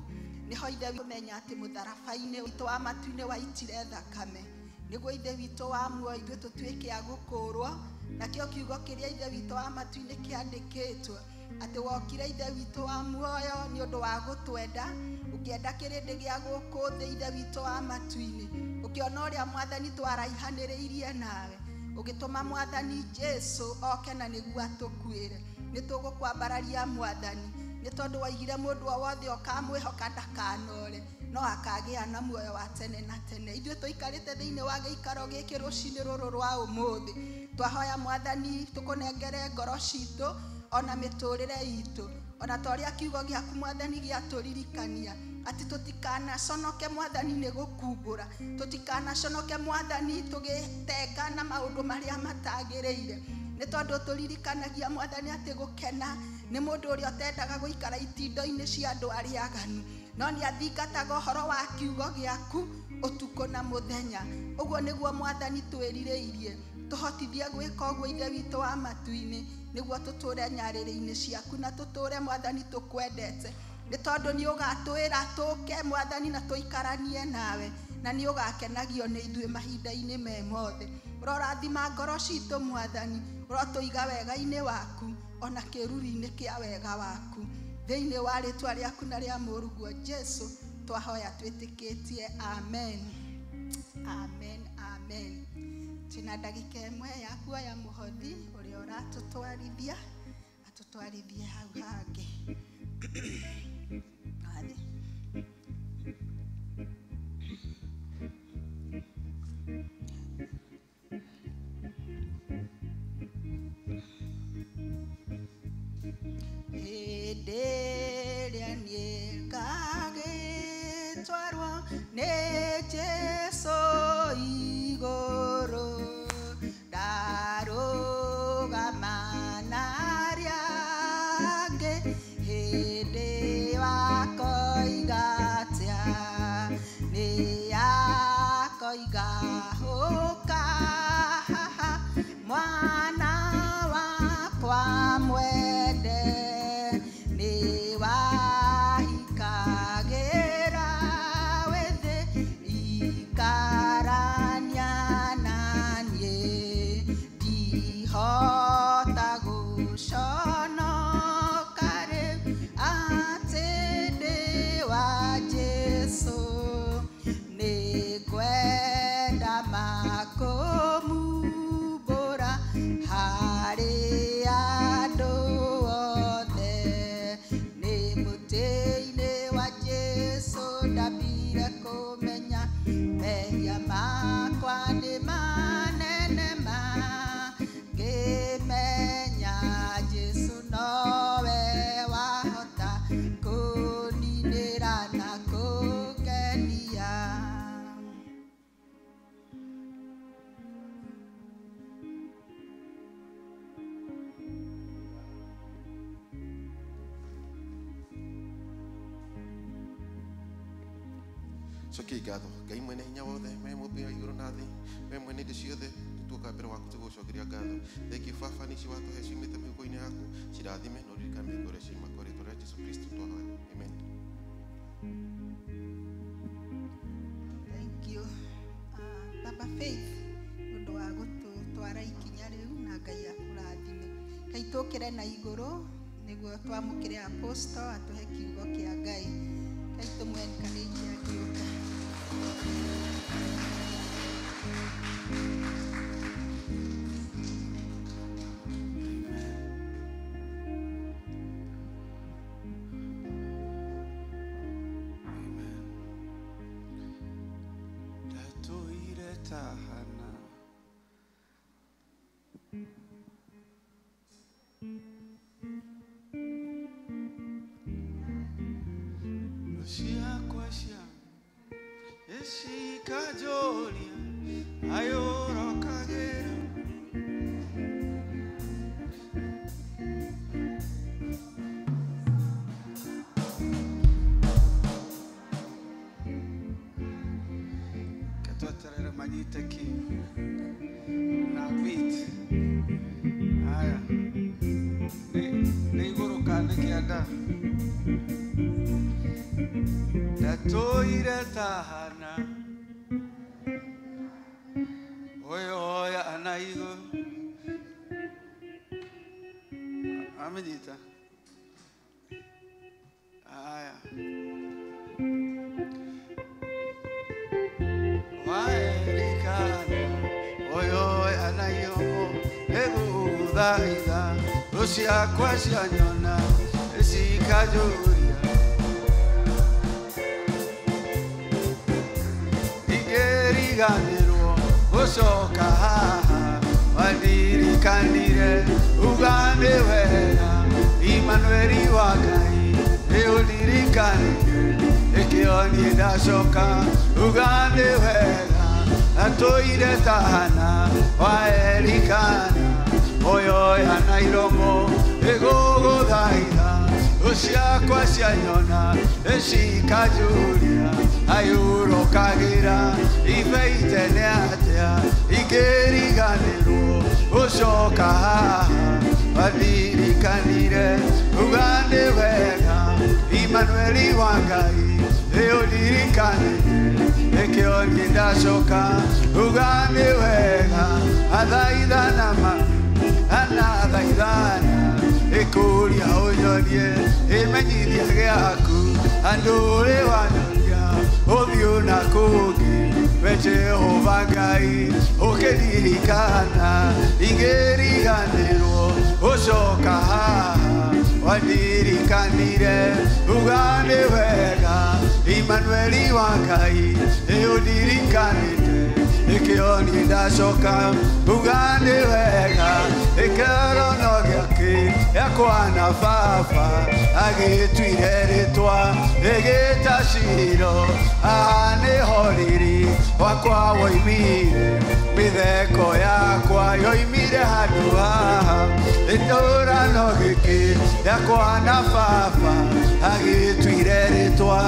nĩho ithe kũmenya atĩ mũtharaba-inĩ witũ wa matu-inĩ waitire thakame nĩguo ithe witũ wa muoyo ithuĩ tũtuĩke a gũkũũrwo nakĩo kiugo kĩrĩa ithe witũ wa matu-inĩ kĩandĩkĩtwo atĩ wokire ithe witũ wa muoyo nĩ ũndũ wa gũtwenda ũkĩenda kĩrĩndĩ gĩa gũkũ thĩ ithe witũ wa matu-inĩ ũkĩona ũrĩa mwathani twaraihanĩrĩirie nawe ũgĩtũma mwathani Jesũ oke na nĩguo atũkuĩre nĩ tũgũkwambararia Mwathani, nĩ tondũ waigire mũndũ o wothe ũkamwĩhoka ndakanore, no akagĩa na muoyo wa tene na tene. Ithuĩ tũikarĩte thĩinĩ wa gĩikaro gĩkĩ rũcinĩ rũrũ rwa ũmũthĩ, twahoya Mwathani tũkũnengere ngoro citũ ona mĩtũrĩre itũ, ona ta ũrĩa kiugo gĩaku Mwathani gĩatũririkania ati tutikanaconoke Mwathani nĩ gũkumbũra, tutikanaconoke Mwathani tũgĩtenga na maũndũ marĩa matagĩrĩire, nĩ tondũ tũririkanagia Mwathani atĩ gũkena nĩ mũndũ ũrĩa ũtendaga gũikara itindo-inĩ cia andũ arĩa aganu, no nĩ athingataga ũhoro wa kiugo gĩaku ũtukũ na mũthenya. Ũguo nĩguo Mwathani twĩrirĩirie, tũhotithie gwĩka ũguo Ithe witũ wa matu-inĩ, nĩguo tũtũre nyarĩrĩ-inĩ ciaku na tũtũre Mwathani tũkwendete, nĩ tondũ nĩ ũgatwĩra tũke Mwathani na tũikaranie nawe, na nĩ ũgakenagio nĩ ithuĩ mahinda-inĩ me mothe. Ũrorathima ngoro citũ Mwathani, ũrotũiga wega-inĩ waku ona kĩruru-inĩ kĩa wega waku, thĩinĩ wa rĩtwa rĩaku na rĩa mũrũguo Jesu twahoya twĩtĩkĩtie, amen, amen, amen. Twĩna ndagĩka ĩmwe ya kuoya mũhothi ũrĩa ũratũtwarithia atũtwarithie hau hangĩ. Ederia niĩ ngagĩtwarwo nĩ Jesũ igũrũ, ndarũgama na arĩa angĩ, hĩndĩ wakoiga atĩa, nĩ akoiga ũka haha mwana wakwa mwende, nĩ wahikagĩra wĩthĩ ikarania na niĩ, ndihota gũconoka rĩu atĩ ndĩ wa Jesũ, nĩ kwenda makũmumbũra harĩ andũ othe, nĩ mũtĩ-inĩ wa Jesũ ndambire kũmenya, mehia makwa nĩ manene mangĩmenya Jesũ nowe wahota kũninĩra na kũngenia. Cokia ngatho Ngai mwene hinya wothe, we mũmbia wa igũrũ na thĩ, we mwene indo ciothe, nĩtuoka mbere waku tũgũcokeria ngatho. Thank you Baba nĩ ciwatũhe ciumĩte mĩhuko-inĩ yaku, cirathime na ũririkane mĩhuko ĩrĩa ciuma kũrĩ rĩtwa rĩa Jesũ Kristo twahoya, amen. Thank you Baba Faith ũndũ wa gũtũtwara ikinya rĩu, na Ngai akũrathime. Ngai tũkĩre na igũrũ nĩguo twamũkĩre apostle atũhe kiugo kĩa Ngai. Ngai tũmwenkanĩirie agĩũka. Ndatuire tahana ciakwa cia ecikajoria ayũrokagĩra ketweterere manyite ki na beat aya nĩ igũrũ kana kĩanda ndatuire tahana oya ana igũrũ amenyita aya waerikana oya ana igũrũ egũthaitha ciakwa cianyona cikanjũria ingĩriganĩrwo gũcoka haha wanirikanire uga nĩ wega Imanueli wa Ngai nĩũndirikanire ĩkĩo niĩ ndacoka uga nĩ wega atũire ta Hana wa Elikana oyoya na iromo ĩgũgũthaitha ciakwa cianyona cikanjũria ayũrũkagĩra ibeite nĩ atĩa ingĩriganĩrwo gũcoka haha wanirikanire uga nĩ wega Imanueli wa Ngai nĩũndirikanire ĩkĩo niĩ ndacoka uga nĩ wega athaithana anathaithana ĩkũria ũnyonie ĩmenyithia gĩaku andũ ũrĩ wanyonia ũthiũ na kũngĩ we Jehova Ngai ũkĩririkana ingĩriganĩrwo gũcoka haha wandirikanire uga nĩ wega Imanueli wa Ngai nĩũndirikanĩte ĩkĩo niĩ ndacoka uga nĩ wega ĩkĩrono gĩake gĩakwa na baba agĩtuire rĩtwa ĩgĩta Shilo haha nĩho riri wakwa woimire mĩtheko yakwa yoimire handũ haha ĩtũrano gĩkĩ gĩakwa na baba agĩtuire rĩtwa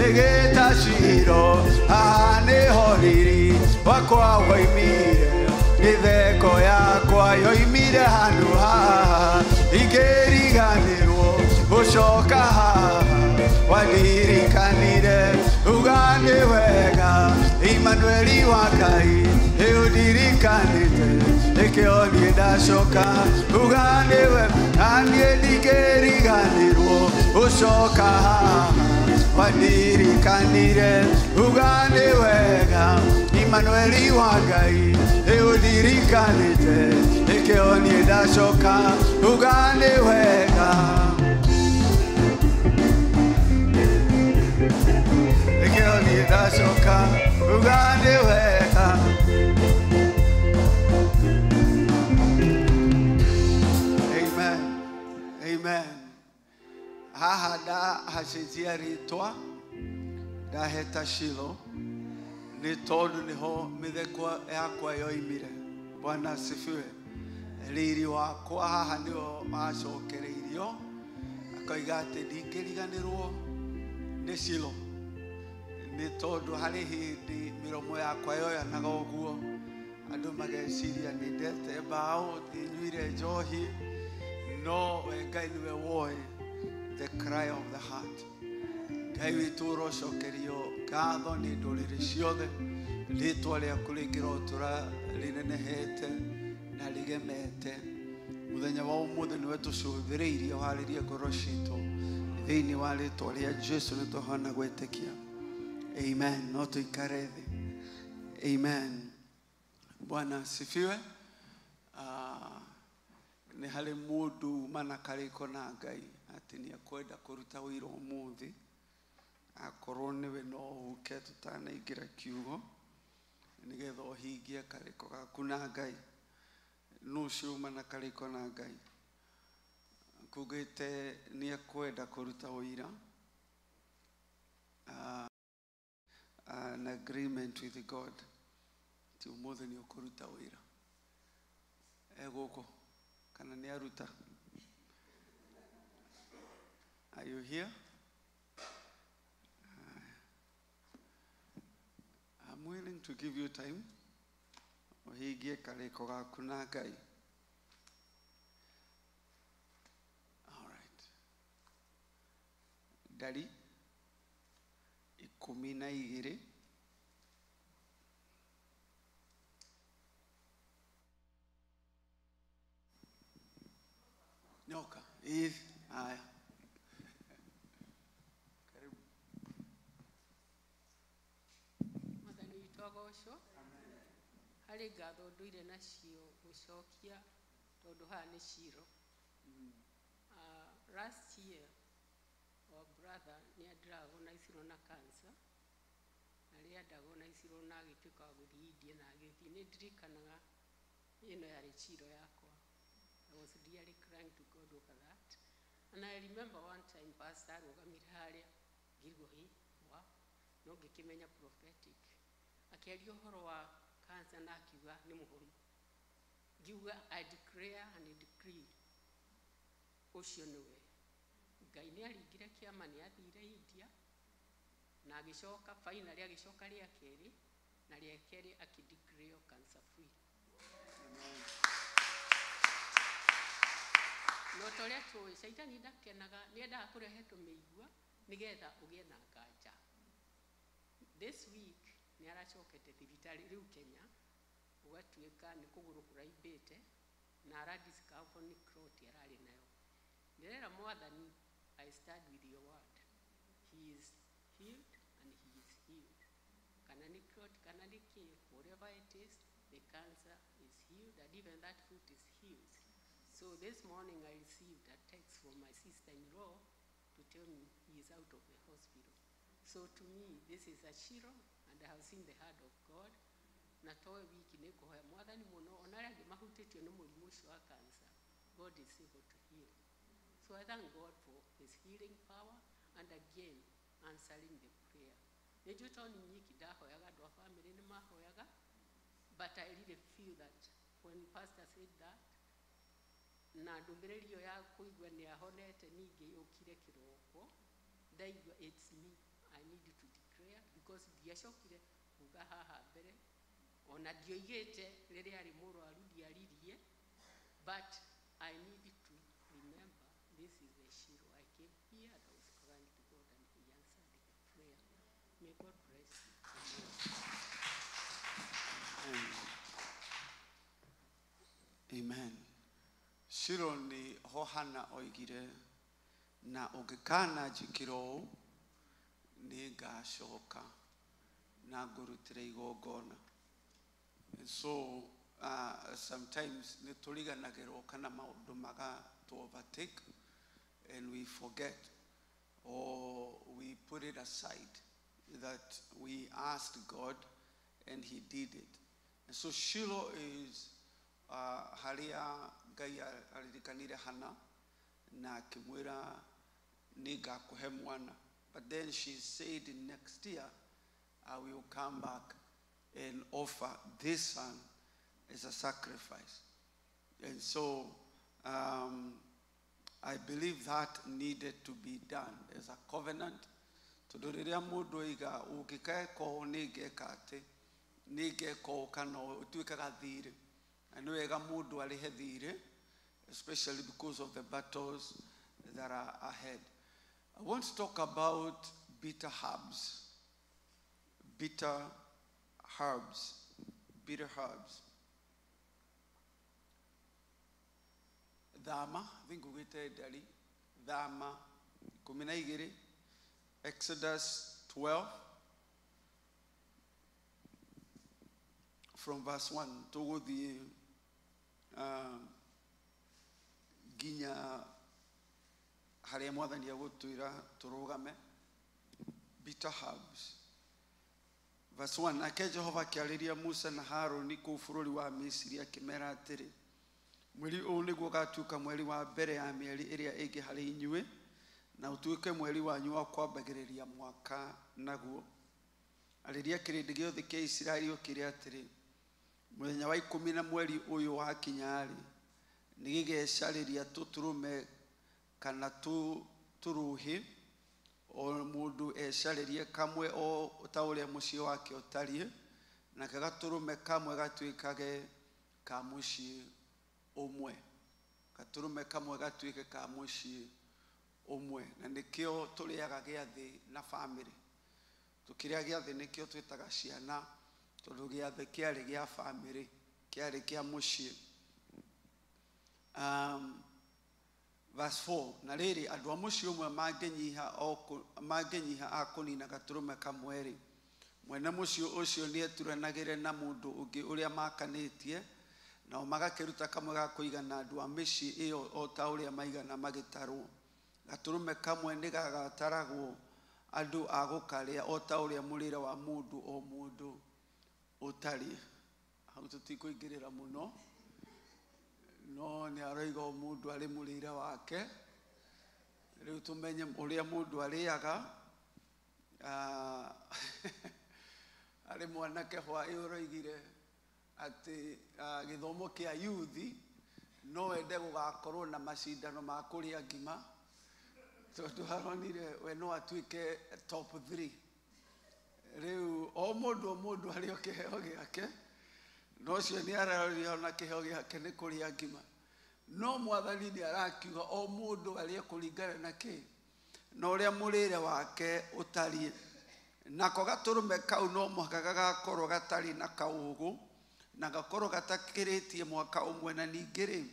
ĩgĩta Shilo haha nĩho riri wakwa woimire mĩtheko yakwa yoimire handũ haha ingĩriganĩrwo gũcoka haha wandirikanire uga nĩ wega Imanueli wa Ngai nĩũndirikanĩte ĩkĩo niĩ ndacoka uga nĩ wega niĩ ndingĩriganĩrwo gũcoka haha wandirikanire uga nĩ wega Imanueli wa Ngai nĩũndirikanĩte ĩkĩo niĩ ndacoka uga nĩ wega ĩkĩo niĩ ndacoka uga nĩ wega Amen. Amen. Haha ndacenjia rĩtwa ndaheta Shilo nĩ tondũ nĩho mĩtheko yakwa yoimire. Bwana asifiwe. Riri wakwa haha nĩho wacokereirio akoiga atĩ ndingĩriganĩrwo nĩ Shilo nĩ tondũ harĩ hĩndĩ mĩromo yakwa yoyanaga ũguo andũ mageciria nĩ ndete mbaũ nyuire njohi no we Ngai nĩwe woĩ the cry of the heart. Ngai witũ ũrocokerio ngatho nĩ ndũrĩrĩ ciothe rĩtwa rĩaku rĩngĩ rotũra rĩnenehete na rĩgemete mũthenya wa ũmũthĩ nĩwe tũcũthĩrĩirie ũharĩrie ngoro citũ thĩinĩ wa rĩtwa rĩa Jesu nĩ tũhana gwĩtĩkia. Amen. No tuikare thĩ. Amen. Bwana asifiwe. Nĩ harĩ mũndũ mana karĩko na Ngai atĩ nĩ akwenda kũruta wĩra ũmũthĩ akorwo nĩwe no ũke tũtanaingĩra kiugo nĩgetha ũhingie karĩko gaku na Ngai nũ ũcio mana karĩko na Ngai kugĩte nĩ akwenda kũruta wĩra an agreement with God ti ũmũthĩ nĩ ũkũruta wĩra egũkũ kana nĩ aruta. Are you here? I'm willing to give you time ũhingie karĩko gaku na Ngai. All right. Ndari 12 nyoka haya karibu. Mwathani witũ agocwo harĩ ngatho ndũire nacio gũcokia tondũ haha nĩ Shilo Last year, our brother near Dragon Isiro na cancer. Naria Dragon Isiro na agituka guthii na agithi ni ndirikanaga ino yari chiro yakwa. I was really crying to God over that. And I remember one time pastor arugamire haria ngirwo hi wa no ngikimenya prophetic. Akiaria uhoro wa cancer na akiuga ni muhuru. Ngiuga I declare and decree ucio niwe. Ngai ni aringire kiama ni athire India na agicoka finally agicoka ria keri na ria keri akideclare cancer free. No toria tu shaitani ndakenaga ni enda kurehe tumeigua nigetha ugie na kanja. This week ni aracokete thibitari riu Kenya ugatuika ni kuguru kuraibete na ara discover ni clot yarari nayo. Ndirera mwathani, I stand with your word. He is healed and he is healed. Kana ni clot, kana ni whatever it is, the cancer is healed and even that foot is healed. So this morning I received a text from my sister-in-law to tell me he is out of the hospital. So to me, this is a shiro and I have seen the hand of God. Na toe wiki ni kuhoya mwathani muno onare andi mahutitio ni murimu ucio wa cancer. God is able to heal. So I thank God for his healing power and again answering the prayer. Nejuto ni nyiki ndahoyaga ndo family ni mahoyaga, but I really feel that when pastor said that na ndumirerio ya kuigwa ni ahonete ningi ukire kiroko ndaigwa it's me I need to declare because ndiacokire kuga haha mbere ona ndioigite riria ari murwaru ndiaririe, but I need to remember this is the shiro I came here and I was crying to God and he answered the prayer. May God bless you. Amen. Shiro ni hohana oigire na ugikana jikiro ni gashoka na ngurutire igongona. And so sometimes nituliganagirwo kana maundu maga to overtake and we forget or we put it aside that we asked God and he did it. And so Shiloh is haria Ngai alirikanire hana na kimwira niga kuhe mwana. But then she said next year I will come back and offer this son as a sacrifice. And so I believe that needed to be done as a covenant. Tudoriria mundu iga ukikae ko nige kate nige ko kano tuikaga thire. I know ega mundu alihe thire, especially because of the battles that are ahead. I want to talk about bitter herbs. Bitter herbs. Bitter herbs. Dhama, vingugite dali. Dhama, kuminaigiri. Exodus 12. From verse 1 to the ginya haria mwathani agutwira turugame. Bitter herbs. Verse 1, nake Jehova akiarĩria Musa na Haruni kũu bũrũri wa Misiri akĩmera atĩrĩ, mweri ũyũ nĩguo ũgatuĩka mweri wa mbere ya mĩeri ĩrĩa ĩngĩ harĩ inyuĩ, na ũtuĩke mweri wanyu wa kwambagĩrĩria mwaka naguo. Arĩria kĩrĩndĩ gĩothe kĩa Isiraeli ũkĩrĩ atĩrĩ, mũthenya wa 10 mweri ũyũ wakinya-rĩ, nĩgĩgecarĩria tũtũrũme kana tũrũhĩ, o mundu ecaririe kamwe o ta uria mucii wake utariĩ, na gaturume kamwe gatuikage ka mucii umwe. Gaturume kamwe gatuike ka mucii umwe. Na nikio turiaga giathi na family. Tukiria giathi nikio twitaga ciana, tondu giathi kiari gia family, kiari kia mucii. Verse 4, na rĩrĩ andũ a mũciĩ ũmwe mangĩnyiha akũnina gaturume kamwe-rĩ, mwene mũciĩ ũcio nĩeturanagĩre na mũndũ ũngĩ ũrĩa makanĩtie, nao magakiruta kamwe ga kuigana andu a mĩciĩ ĩyo o ta ũrĩa maigana magĩtarwo. Gaturume kamwe nĩ gagataragwo andu a gũkarĩa o ta ũrĩa mũrĩre wa mũndũ o mũndũ ũtariĩ. Hau tũtikũingĩrĩra mũno, no nĩ aroiga o mũndũ arĩ mũrĩre wake. Rĩu tũmenye ũrĩa mũndũ arĩaga. Arĩ mwanake hwaĩ ũroigire atĩ gĩthomo kĩa yuthi no wende gũgakorwo na macindano ma kũrĩa ngima, tondũ aronire we no atuĩke top 3. Rĩu o mũndũ arĩ o kĩheo gĩake, no ũcio nĩ araroria na kĩheo gĩake nĩ kũrĩa ngima. No Mwathani nĩ arakiuga o mũndũ arĩ kũringana na kĩ na ũrĩa mũrĩre wake ũtariĩ. Nako gatũrũme kau no mũhaka gagakorwo gatarĩ na kaũgũ na gakorwo gatakĩrĩtie mwaka ũmwe, na ningĩ rĩ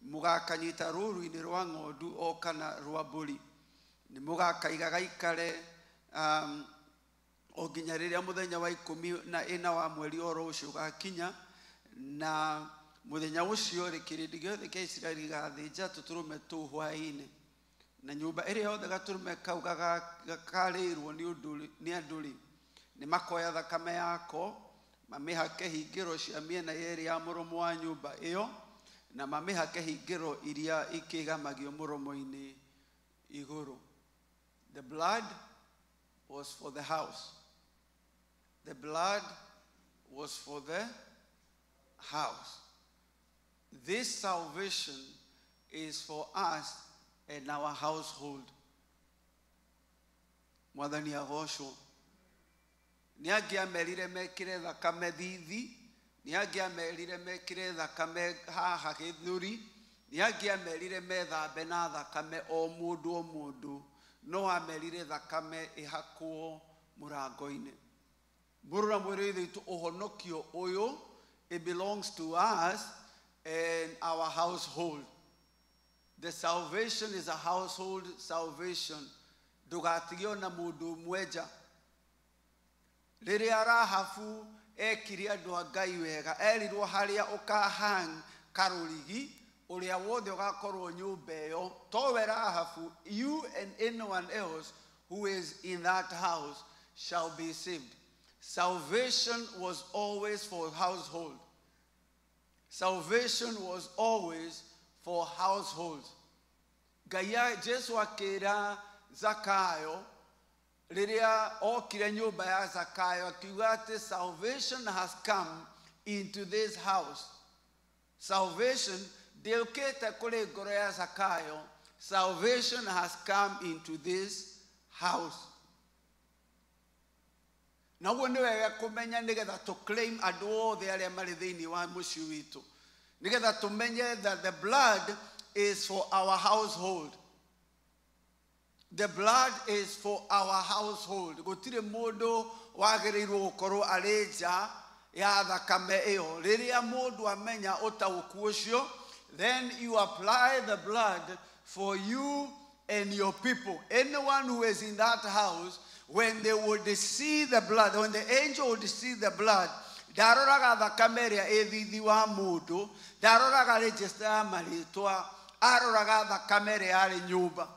mũgakanyita rũũru-inĩ rwa ng'ondu o kana rwa mbũri. Nĩ mũgakaiga gaikare o nginya rĩrĩa mũthenya wa 14 wa mweri oro ũcio ũgakinya. Na mũthenya ũcio rĩ kĩrĩndĩ gĩothe kĩa Isiraeli gĩgathĩnja tũtũrũme tũu hwaĩ-inĩ, na nyũmba ĩrĩa yothe gatũrũme kau gakarĩrwo nĩ andũ rĩ nĩ makoya thakame yako mamĩhake hingĩro cia mĩena yerĩ ya mũromo wa nyũmba ĩyo, na mamĩhake hingĩro iria ikĩgamagio mũromo-inĩ igũrũ. The blood was for the house. The blood was for the house. This salvation is for us and our household. Mwathani agocwo. Nĩ angĩamerire mekĩre thakame thithi, nĩ angĩamerire mekĩre thakame haha gĩthũri, nĩ angĩamerire methambe na thakame o mũndũ, no amerire thakame ĩhakwo mũrango-inĩ. Mũrũ mwĩrĩ witũ ũhonokio ũyũ, it belongs to us and our household. The salvation is a household salvation. Ndũgatigio na mũndũ ũmwe nja. Rĩrĩa Rahabu ekire andũ a Ngai wega, erirwo harĩa ũkahang karũrigi ũrĩa wothe ũgakorwo nyũmba ĩyo, towe Rahabu, you and anyone else who is in that house shall be saved. Salvation was always for household. Salvation was always for households. Ngai Jesu akĩra Zakayo rĩrĩa okire nyũmba ya Zakayo akiuga atĩ salvation has come into this house. Salvation ndĩũkĩte kũrĩ ngoro ya Zakayo. Salvation has come into this house. Naguo nĩ wega kũmenya nĩgetha to claim andũ othe arĩa marĩ thĩinĩ wa mũciĩ witũ, nĩgetha tũmenye that the blood is for our household. The blood is for our household. Gũtirĩ mũndũ wagĩrĩirwo gũkorwo arĩ nja ya thakame ĩyo. Rĩrĩa mũndũ amenya ũtaũku ũcio, then you apply the blood for you and your people. Anyone who is in that house, when they would see the blood, when the angel would see the blood, ndaroraga thakame ĩrĩa ĩ thithi wa mũndũ, ndaroraga register ya marĩtwa, aroraga thakame ĩrĩa yarĩ nyũmba.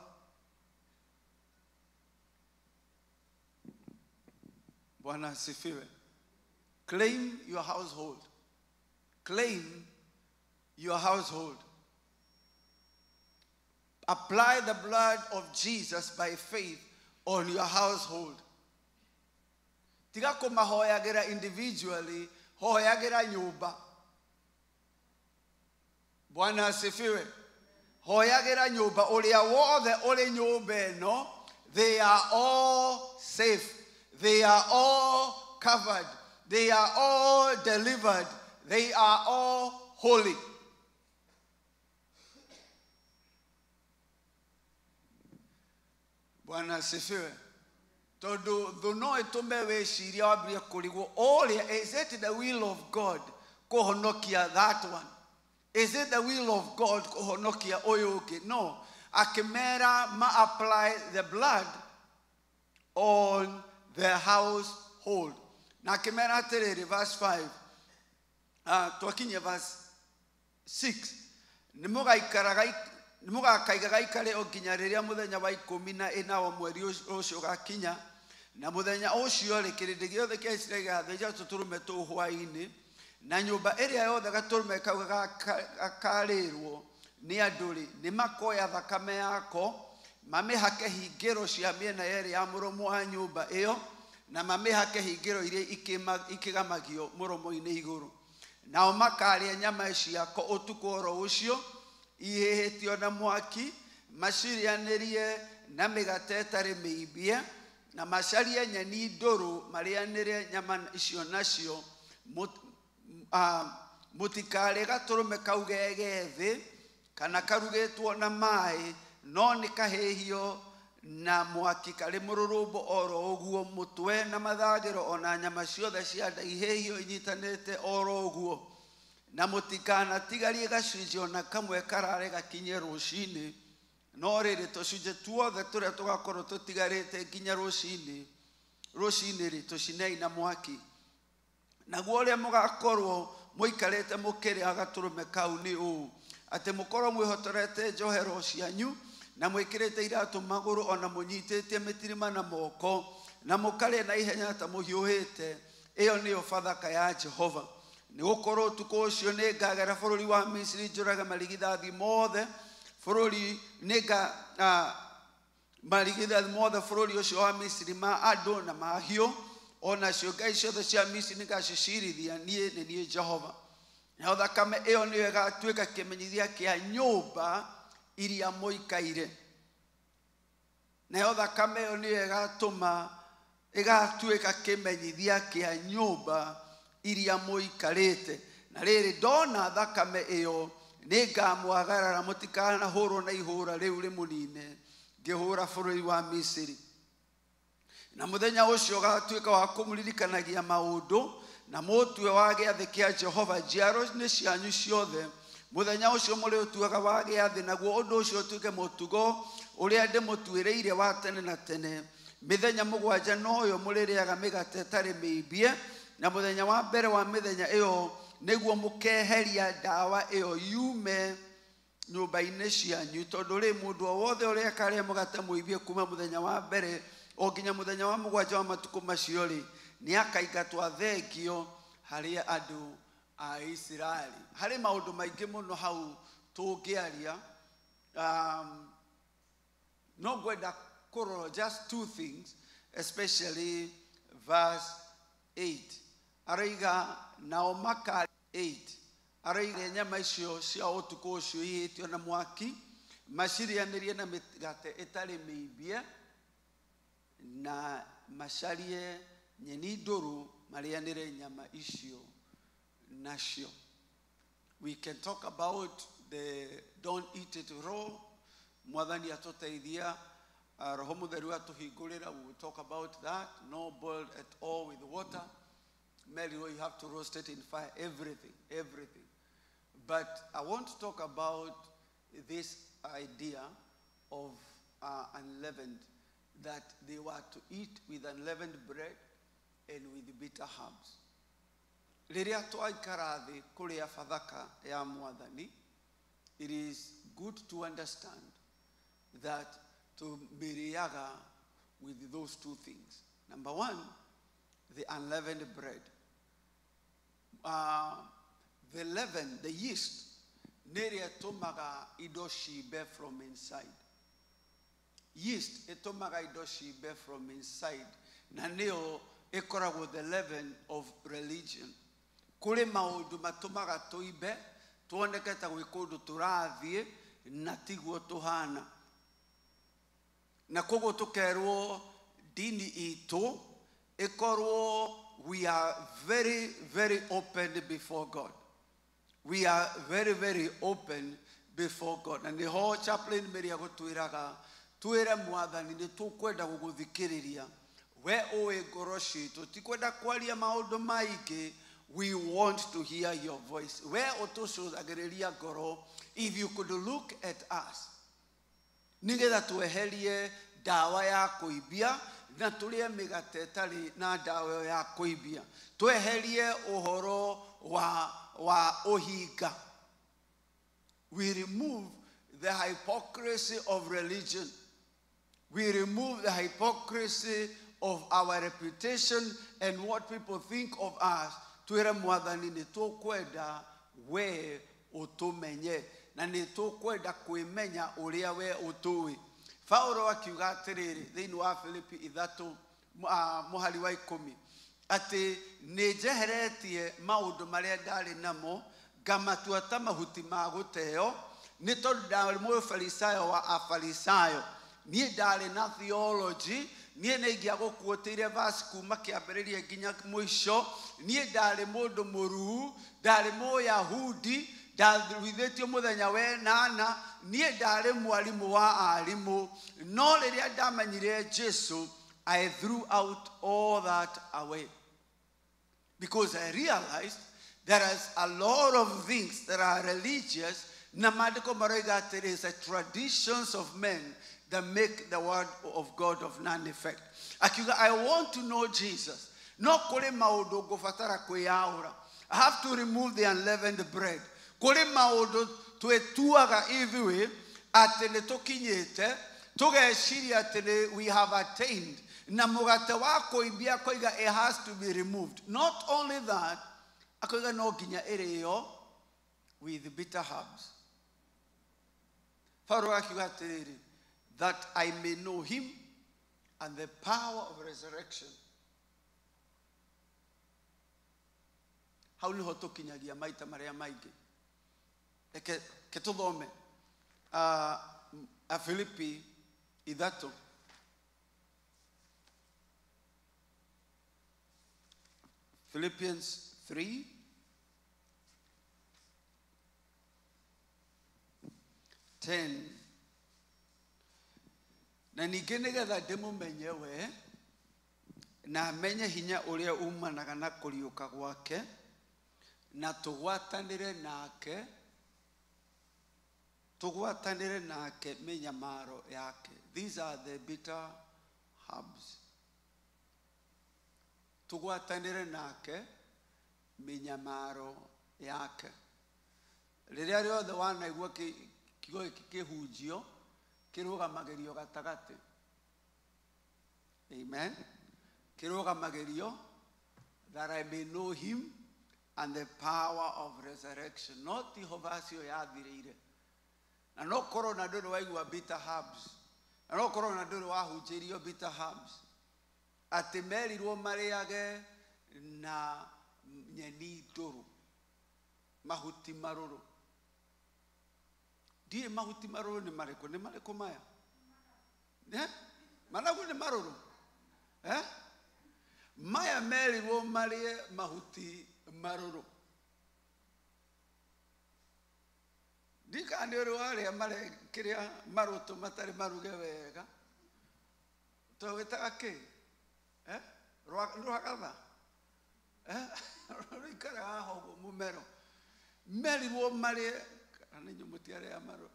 Bwana asifiwe. Claim your household. Claim your household. Apply the blood of Jesus by faith on your household. Tiga kũmahoyagĩra individually, hoyagĩra nyũmba. Bwana asifiwe. Hoyagĩra nyũmba, ũrĩa wothe ũrĩ nyũmba ĩno, they are all safe. They are all covered. They are all delivered. They are all holy. Bwana asifiwe. Todo no itume weciria wambire kurigwo oria, is it the will of God kuhonokia that one? Is it the will of God kuhonokia oyo ungi? No. Akimera ma apply the blood on the household. Na akimera atiriri verse 5. Twakinye verse 6 nĩ mũgakaiga gaikare o nginya rĩrĩa mũthenya wa 14 wa mweri ũcio ũgakinya, na mũthenya ũcio rĩ kĩrĩndĩ gĩothe kĩa Isiraeli gĩgathĩnja tũtũrũme tũu hwaĩ-inĩ, na nyũmba ĩrĩa yothe gatũrũme kau gakarĩrwo nĩ andũ rĩ, nĩ makoya thakame yako mamĩhake hingĩro cia mĩena yerĩ ya mũromo wa nyũmba ĩyo, na mamĩhake hingĩro iria ikĩgamagio mũromo-inĩ igũrũ. Nao makarĩa nyama ciako ũtukũ oro ũcio ihĩhĩtio na mwaki, macirĩanĩrie na mĩgate ĩtarĩ mĩimbie, na macarie nyeni ndũrũ marĩanĩre nyama icio nacio. Mũtikarĩe gatũrũme kau gegethĩ kana karugĩtwo na maĩ, no nĩ kahĩhio na mwaki karĩ mũrũrũmbo oro ũguo, mũtwe na mathagĩro ona nyama ciothe cia nda ihĩhio inyitanĩte oro ũguo. Na mũtikanatigarie gacunjĩ ona kamwe karare gakinye rũcinĩ, no rĩrĩ tũcunjĩ tuothe tũrĩa tũgakorwo tũtigarĩte nginya rũcinĩ rĩ tũcinei na mwaki. Naguo ũrĩa mũgakorwo mũikarĩte mũkĩrĩa gatũrũme kau nĩ ũũ, atĩ mũkorwo mwĩhotorete njohero cianyu na mwĩkĩrĩte iratũ magũrũ ona mũnyitĩtie mĩtirima na moko, na mũkarĩa na ihenya ta mũhiũhĩte. Ĩyo nĩyo Bathaka ya Jehova. Nĩ gũkorwo ũtukũ ũcio nĩ ngagera bũrũri wa Misiri njũrage marigithathi mothe bũrũri ũcio wa Misiri ma andũ na mahiũ, onacio ngai ciothe cia Misiri nĩngacicirithia niĩ nĩ niĩ Jehova. Nayo thakame ĩyo nĩyo ĩgatuĩka kĩmenyithia kĩa nyũmba iria mũikaire. Nayo thakame ĩyo nĩyo ĩgatuĩka kĩmenyithia kĩa nyũmba iria mũikarĩte. Na rĩrĩ ndona thakame ĩyo nĩngamwagarara, mũtikanahũrwo na ihũra rĩu rĩmũnine ngĩhũra bũrũri wa Misiri. Na mũthenya ũcio ũgatuĩka wa kũmũririkanagia maũndũ na mũtue wa gĩathĩ kĩa Jehova njiaro-inĩ cianyu ciothe. Mũthenya ũcio mũrĩũtuaga wa gĩathĩ, naguo ũndũ ũcio ũtuĩke mũtugo ũrĩa ndĩmũtuĩrĩire wa tene na tene. Mĩthenya mũgwanja noyo mũrĩrĩaga mĩgate ĩtarĩ mĩimbie, na mũthenya wa mbere wa mĩthenya ĩyo nĩguo mũkeheria ndawa ĩyo yume nyũmba-inĩ cianyu, tondũ rĩ mũndũ o wothe ũrĩa akarĩa mũgate mũimbie kuma mũthenya wa mbere o nginya mũthenya wa mũgwanja wa matukũ macio rĩ, nĩ akaingatwo thengio harĩ andũ a Isiraeli. Harĩ maũndũ maingĩ mũno hau tũngĩaria, no ngwenda kũrora just two things, especially verse 8. Araiga nao maka 8 araiga nyama icio cia ũtukũ ũcio ihĩtio na mwaki, macirĩanĩrie na mĩgate ĩtarĩ mĩimbie, na macarie nyeni ndũrũ marĩanĩre nyama icio nacio. We can talk about the don't eat it raw. Mwathani atũteithia, Roho Mũtheru atũhingũrĩra. We will talk about that. No boiled at all with water. Mary, you have to roast it in fire. Everything. But I want to talk about this idea of unleavened, that they were to eat with unleavened bread and with bitter herbs. Rĩrĩa twaikara thĩ kũrĩa Bathaka ya Mwathani, it is good to understand that tumĩrĩaga with those two things. Number one, the unleavened bread. The leaven, the yeast, nĩrĩa ĩtũmaga indo ciimbe from inside. Yeast ĩtũmaga indo ciimbe from inside, na nĩyo ĩkoragwo the leaven of religion. Kũrĩ maũndũ matũmaga tũimbe, tuoneke ta gwĩ kũndũ tũrathiĩ na tiguo tũhana. Na koguo tũkerwo dini itũ ĩkorwo we are very, very open before God. We are very, very open before God. Na nĩho chaplain Mary agũtwĩraga twĩre Mwathani nĩ tũkwenda gũgũthikĩrĩria. We ũĩ ngoro citũ, tikwenda kwaria maũndũ maingĩ. We want to hear your voice. We ũtũcũthagĩrĩria ngoro. If you could look at us, nĩgetha tweherie ndawa ya kũimbia na tũrĩe mĩgate ĩtarĩ na ndawa ya kũimbia. Tweherie ũhoro wa ũhinga. we remove the hypocrisy of religion. We remove the hypocrisy of our reputation and what people think of us. Twira mwathani ni tukwenda we utumenye na ni tukwenda kwimenya uria we utui. Paulo akiuga atiriri thiini wa Filipi 3 muhari wa 10 ati nijeheretie maundu maria ndari namo ngamatua ta mahuti ma guteo ni tondu ndari mufarisayo wa afarisayo. Nie ndari na theology, nie neigia gukuoteire verse kuma kiambiriria nginya mwisho. Nie ndari mundu muru, ndari Muyahudi, ndaruithitio muthenya wenana. Nie ndari mwarimu wa arimu, no riria ndamenyire Jesu, I threw out all that away, because I realized there is a lot of things that are religious. Na maandiko maroiga ati it is the traditions of men that make the word of God of none effect. Akiuga, I want to know Jesus. No kuri maundu ngubatara kwiyaura. I have to remove the unleavened bread. Kuri maundu twetuaga hivi we ati nitukinyite tugeciria ati we have attained. Na mugate wa kuibia koiga it has to be removed. Not only that, akoiga no ginya irio with bitter herbs. Paulo akiuga atiriri, that I may know him and the power of resurrection. Hau niho tukinyagia maita maria maingi. Ke tuthome a Filipi 3. Philippians 3. 10. Na ningĩ nĩgetha ndĩmũmenye we na menye hinya ũrĩa umanaga na kũriũka gwake na tũgwatanĩre nake mĩnyamaro yake. These are the bitter herbs. Tũgwatanĩre nake mĩnyamaro yake. Rĩrĩa rĩothe wanaigua kiugo gĩkĩ kĩhunjio kirugamagirio gatagati. Amen. Kirugamagirio that I may know him and the power of resurrection. Not the hovasio yathirire. Na no korona nduru waigua bitter herbs. Na no korona nduru wahunjirio bitter herbs. Ati merirwo mariage na nyeni nduru. Mahuti maruru. Die mahuti maruru ni mariko maya. Managu ni maruru. Maya merirwo marie mahuti maruru. Dika ndio wale amare kiria maruto matari maruge wega. Togetaga ki? Ruhakatha. Rikara ho mumero. Merirwo marie ani nyumutiare amaro.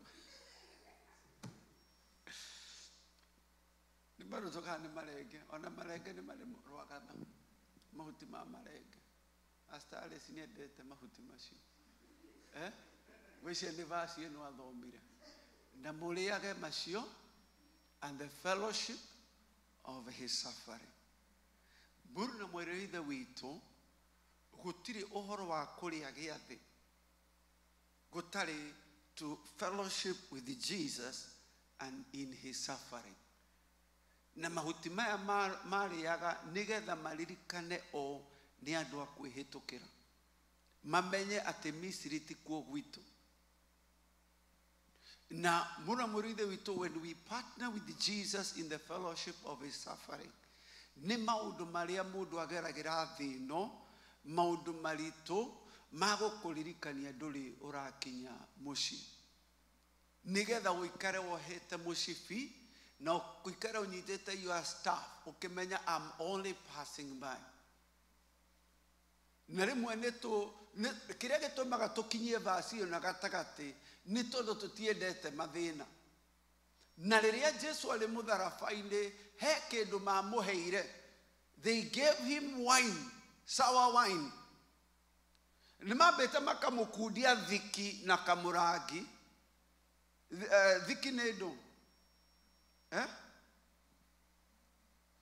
Ni maruto kana marege, ona marege ni mari ruhakatha. Mahuti ma marege. Hasta ale sinedete mahuti macio. Wese ni vasi eno athomire. Na muriage macio and the fellowship of his suffering. Buru na mwereithe witu gutiri ohoro wa kuria giathi. Gutari to fellowship with Jesus and in his suffering. Na mahuti maya mariaga nigetha maririkane o ni andu a kwihitukira. Mamenye ati Misiri ti kuo gwitu. Na muna murithe witu, when we partner with Jesus in the fellowship of his suffering, ni maundu maria mundu ageragira thino, maundu maritu mago kuririkania nduri urakinya muci. Nigetha uikare wohete mucibi na uikare unyitete your staff ukimenya I'm only passing by. Na rimwe neto kiria gitumaga tukinyie vasi na gatagati ni tondu tutiendete mathina. Na riria Jesu ali mutharabaini he kindu mamuheire, they gave him wine, sour wine. Nimambete makamukundia thiki na kamuragi thiki nä ndå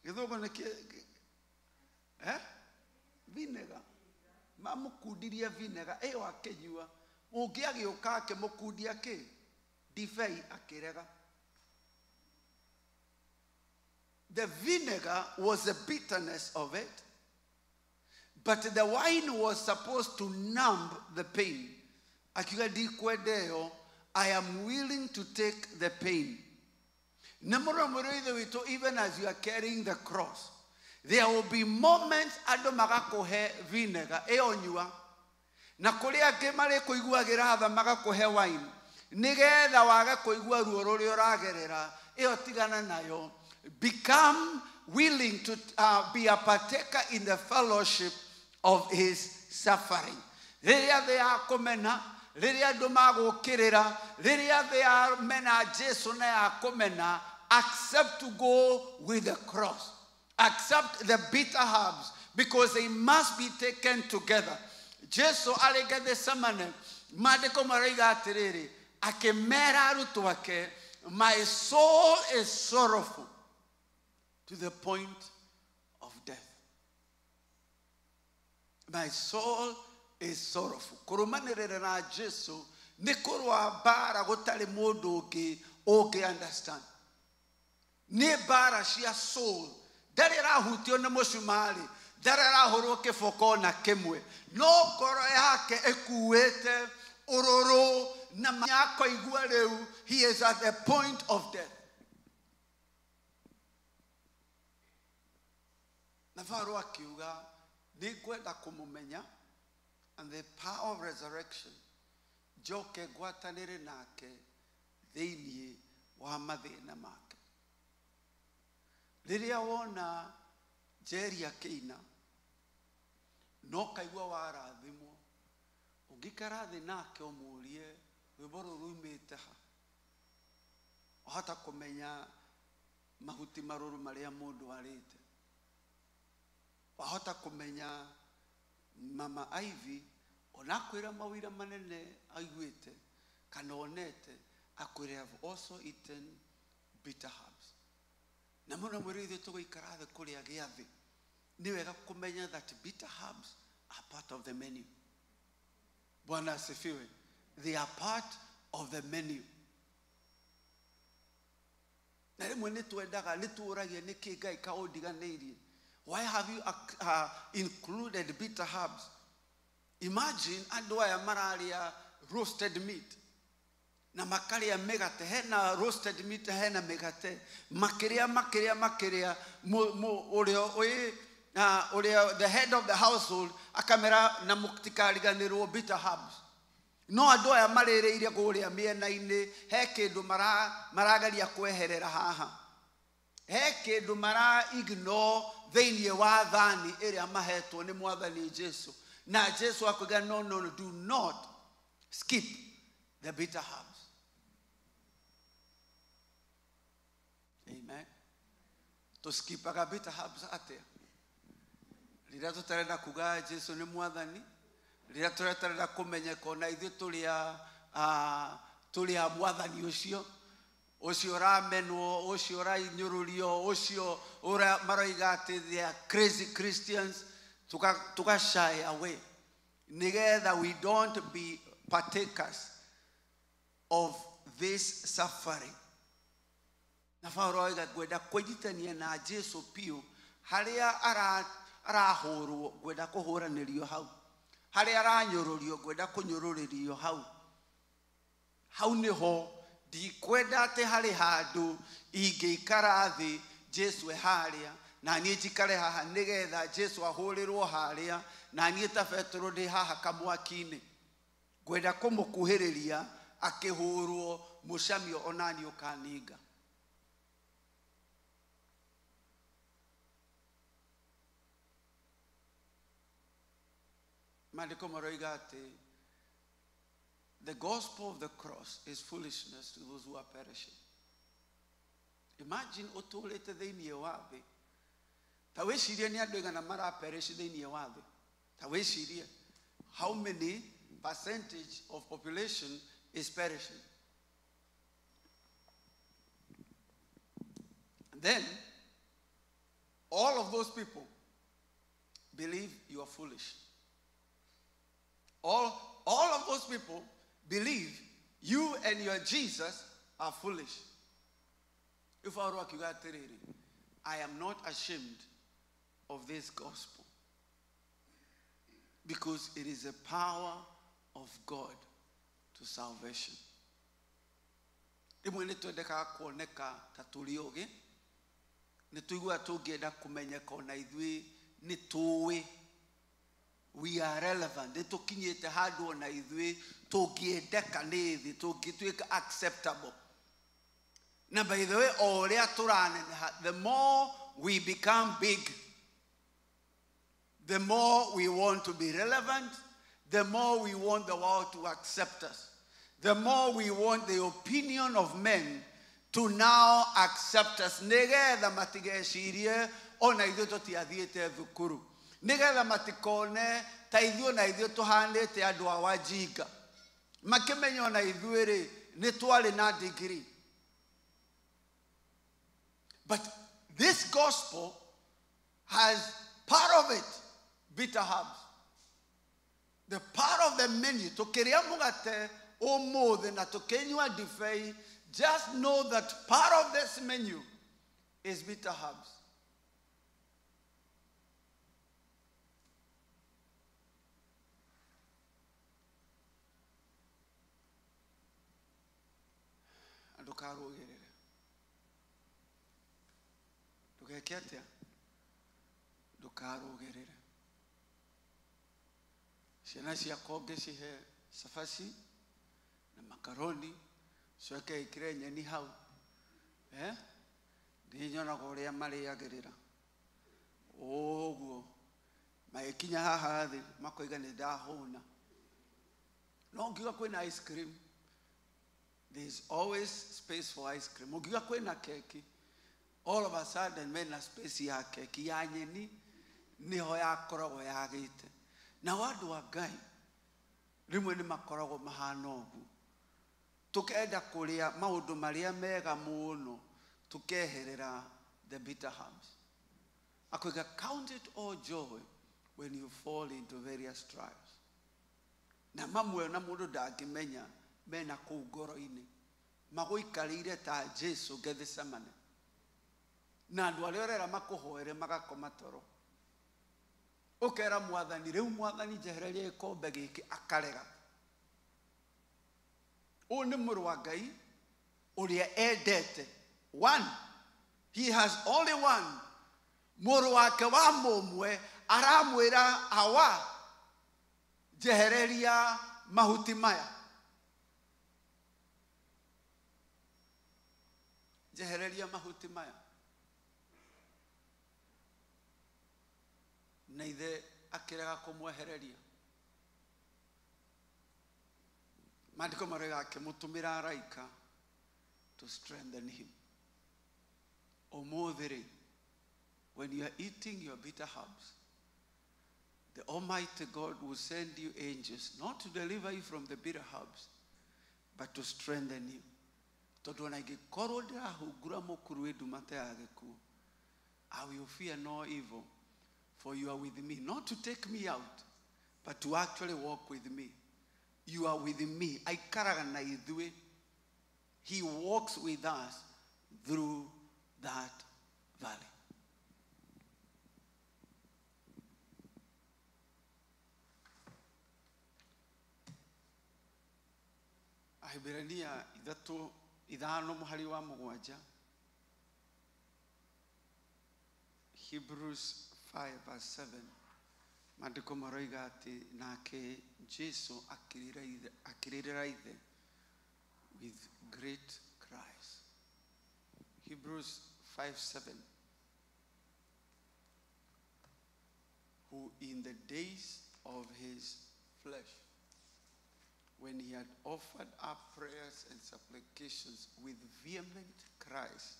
gä thå ngå nä vinega mamå kundirie vinega ä yo akä nyua å ngä agä å ka akä må kundia kä ndibei akä rega. The vinegar was the bitterness of it, but the wine was supposed to numb the pain. Akiuga ndikwenda ĩyo, I am willing to take the pain. Even as you are carrying the cross, there will be moments andũ magakũhe vinegar ĩyo nyua, na kũrĩ angĩ marĩ kũiguagĩra tha magakũhe wine nĩgetha wage kũigua ruo rũrĩa ũragerera, ĩyo tigana nayo. Become willing to be a partaker in the fellowship of his suffering. Rĩrĩa thĩ yakũmena, rĩrĩa andũ magũkĩrĩra, rĩrĩa thĩ yamena Jesu na yakũmena, accept to go with the cross. Accept the bitter herbs, because they must be taken together. Jesu arĩ Gethsemane, maandĩko marauga atĩrĩrĩ, akĩmera arutwo ake, my soul is sorrowful to the point of death. My soul is sorrowful. Kũrũmanĩrĩra na Jesu nĩ kũrũa mbara gũtarĩ mũndũ ũngĩ understand. Nĩ mbara cia soul. Ndarĩ arahutio nĩ mũcumarĩ, ndarĩ arahũrwo kĩboko na kĩmwe, no ngoro yake ĩkuĩte ũrũrũ na akoigua rĩu he is at the point of death. Na Paulo akiuga nĩngwenda kũmũmenya, and the power of resurrection njoke ngwatanĩre nake thĩinĩ wa mathĩna make. Rĩrĩa wona Njeri akĩina, no kaigua warathimwo, ũngĩikara thĩ nake ũmũrie rwĩmbo rũrũ rumĩte ha, wahota kũmenya mahuti marũrũ marĩa mũndũ arĩte, wahota kũmenya Mama Ivy onakwĩra mawĩra manene aiguĩte kana onete, akwĩre have also eaten bitter herbs. Na mũno mwĩrĩ ithuĩ tũgũikara thĩ kũrĩa gĩathĩ, nĩ wega kũmenya that bitter herbs are part of the menu. Bwana asifiwe. They are part of the menu. Na rĩmwe nĩ twendaga, nĩ tũũragia nĩkĩ Ngai kaũndiganĩirie. Why have you included bitter herbs? Imagine andũ aya mararĩa roasted meat na makarĩa mĩgate, hena roasted meat, hena mĩgate, makĩrĩa ũrĩa the head of the household akamera na mũtikariganĩrwo bitter herbs. No andũ aya marĩrĩire kũrĩa mĩena-inĩ, he kĩndũ marageria kweherera haha, he kĩndũ mara ignore thĩinĩ wa thani ĩrĩa mahetwo nĩ Mwathani Jesu. Na Jesu akuga no, do not skip the bitter herbs. Amen. To skip aga bitter herbs atĩa? Rĩrĩa tũtarenda kuga Jesu nĩ Mwathani, rĩrĩa tũtarenda kũmenyeka na ithuĩ tũrĩ a Mwathani ũcio ũramenwo, ũcio ũrainyũrũrio, ũcio maroiga atĩ they are crazy Christians, tuka shy away nĩgetha we don't be partakers of this suffering. Na Paulo oiga ngwenda kũnyitania na Jesu piũ harĩa arahũrwo, ngwenda kũhũranĩrio hau, harĩa aranyũrũrio, ngwenda kũnyũrũrĩrio hau. Hau nĩho ndikwenda atĩ harĩ handũ ingĩikara thĩ Jesu harĩa na niĩ njikare haha nĩgetha Jesu ahũrĩrwo harĩa na niĩ ta Petero ndĩ haha kamwaki-inĩ. Ngwenda kũmũkuhĩrĩria akĩhũrwo mũcamio onani ũkaninga. Maandĩko maroiga atĩ the gospel of the cross is foolishness to those who are perishing. Imagine ũtũrĩte thĩinĩ wa thĩ, ta wĩcirie nĩ andũ aigana maraperish thĩinĩ wa thĩ. Ta wĩcirie how many percentage of population is perishing. then all of those people believe you are foolish. All of those people believe you and your Jesus are foolish. If I am not ashamed of this gospel, because it is the power of God to salvation. Rimwe nitwendeka kuoneka ta turi ogi, nituigua tungienda kumenyeka ona ithui nituwi, we are relevant, nitukinyite handu ona ithui tungiendeka ni thi, tungituika acceptable. Na by the way, oria turaneneha, the more we become big, the more we want to be relevant, the more we want the world to accept us, the more we want the opinion of men to now accept us. Nigetha matigecirie ona ithuĩ tũtiathiĩte thukuru, nigetha matikone ta ithuĩ ona ithuĩ tũhanĩte andũ a Wajinga, makĩmenya ona ithuĩ rĩ nĩ twarĩ na degree. But this gospel has part of it, bitter herbs. The part of the menu, tukiria mugate ũmũthĩ na tukinyua divei, just know that part of this menu is bitter herbs. Ndukarũgĩrĩre. Ndũgeke atĩa? Ndukarũgĩrĩre. Ciana ciakwa ngĩcihe cabaci na makaroni, coke ikire nyeni hau. Ndinyonaga ũrĩa marĩagĩrĩra. Ũguo magĩkinya haha thĩ makoiga nĩ ndahũna. No ngiuga kwĩna ice cream. There is always space for ice cream. Ngiuga kwĩna keki. All of a sudden mena space ya keki ya nyeni niho yakoragwo yagĩte. Na andũ a Ngai rimwe nĩ makoragwo mahana ũguo. Tukenda kũrĩa maũndũ marĩa mega mũno, tukeherera the bitter herbs. Akoiga, count it all joy when you fall into various trials. Na mamwe na mũndũ ndangĩmenya mena kũu ngoro-inĩ, magũikarĩire ta Jesu Gethsemane. Na andũ arĩa ũrera makũhoere magakoma toro. Ũkera Mwathani, rĩu Mwathani njehereria gĩkombe gĩkĩ, akarega. Ũyũ nĩ mũrũ wa Ngai ũrĩa endete. One, he has only one. Mũrũ wake wa mũmwe aramwĩra Hawa, njehereria mahuti maya. Njehereria mahuti maya. Na ithe akĩrega kũmwehereria. Maandĩko marauga akĩmũtũmĩra araika to strengthen him. Ũmũthĩ rĩ, when you are eating your bitter herbs, the Almighty God will send you angels, not to deliver you from the bitter herbs, but to strengthen you. Tondũ ona ingĩkorwo ndĩrahungura mũkuru wĩ ndumata ya gĩkuũ, I will fear no evil, for you are with me, not to take me out, but to actually walk with me. You are with me. Aikaraga na ithuĩ. He walks with us through that valley. Ahibirania 3:5. Hebrews 5:7. Maandĩko maroiga atĩ nake Jesu akĩrĩrĩra ithe with great cries. Hebrews 5:7. Who in the days of his flesh, when he had offered up prayers and supplications with vehement cries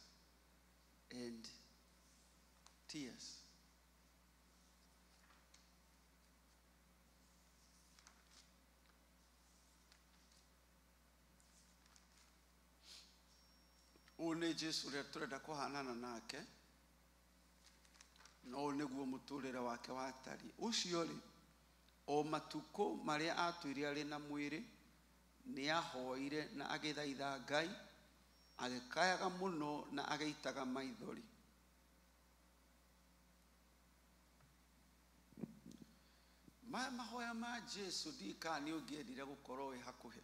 and tears, ũũ nĩ Jesu ũrĩa tũrenda kũhanana nake, no nĩguo mũtũrĩre wake watariĩ. Ũcio rĩ, o matukũ marĩa atũire arĩ na mwĩrĩ nĩ ahoire na agĩthaitha Ngai, agĩkayaga mũno na agĩitaga maithori. Maya mahoya ma Jesu ndika nĩ ũngĩendire gũkorwo wĩ hakuhĩ.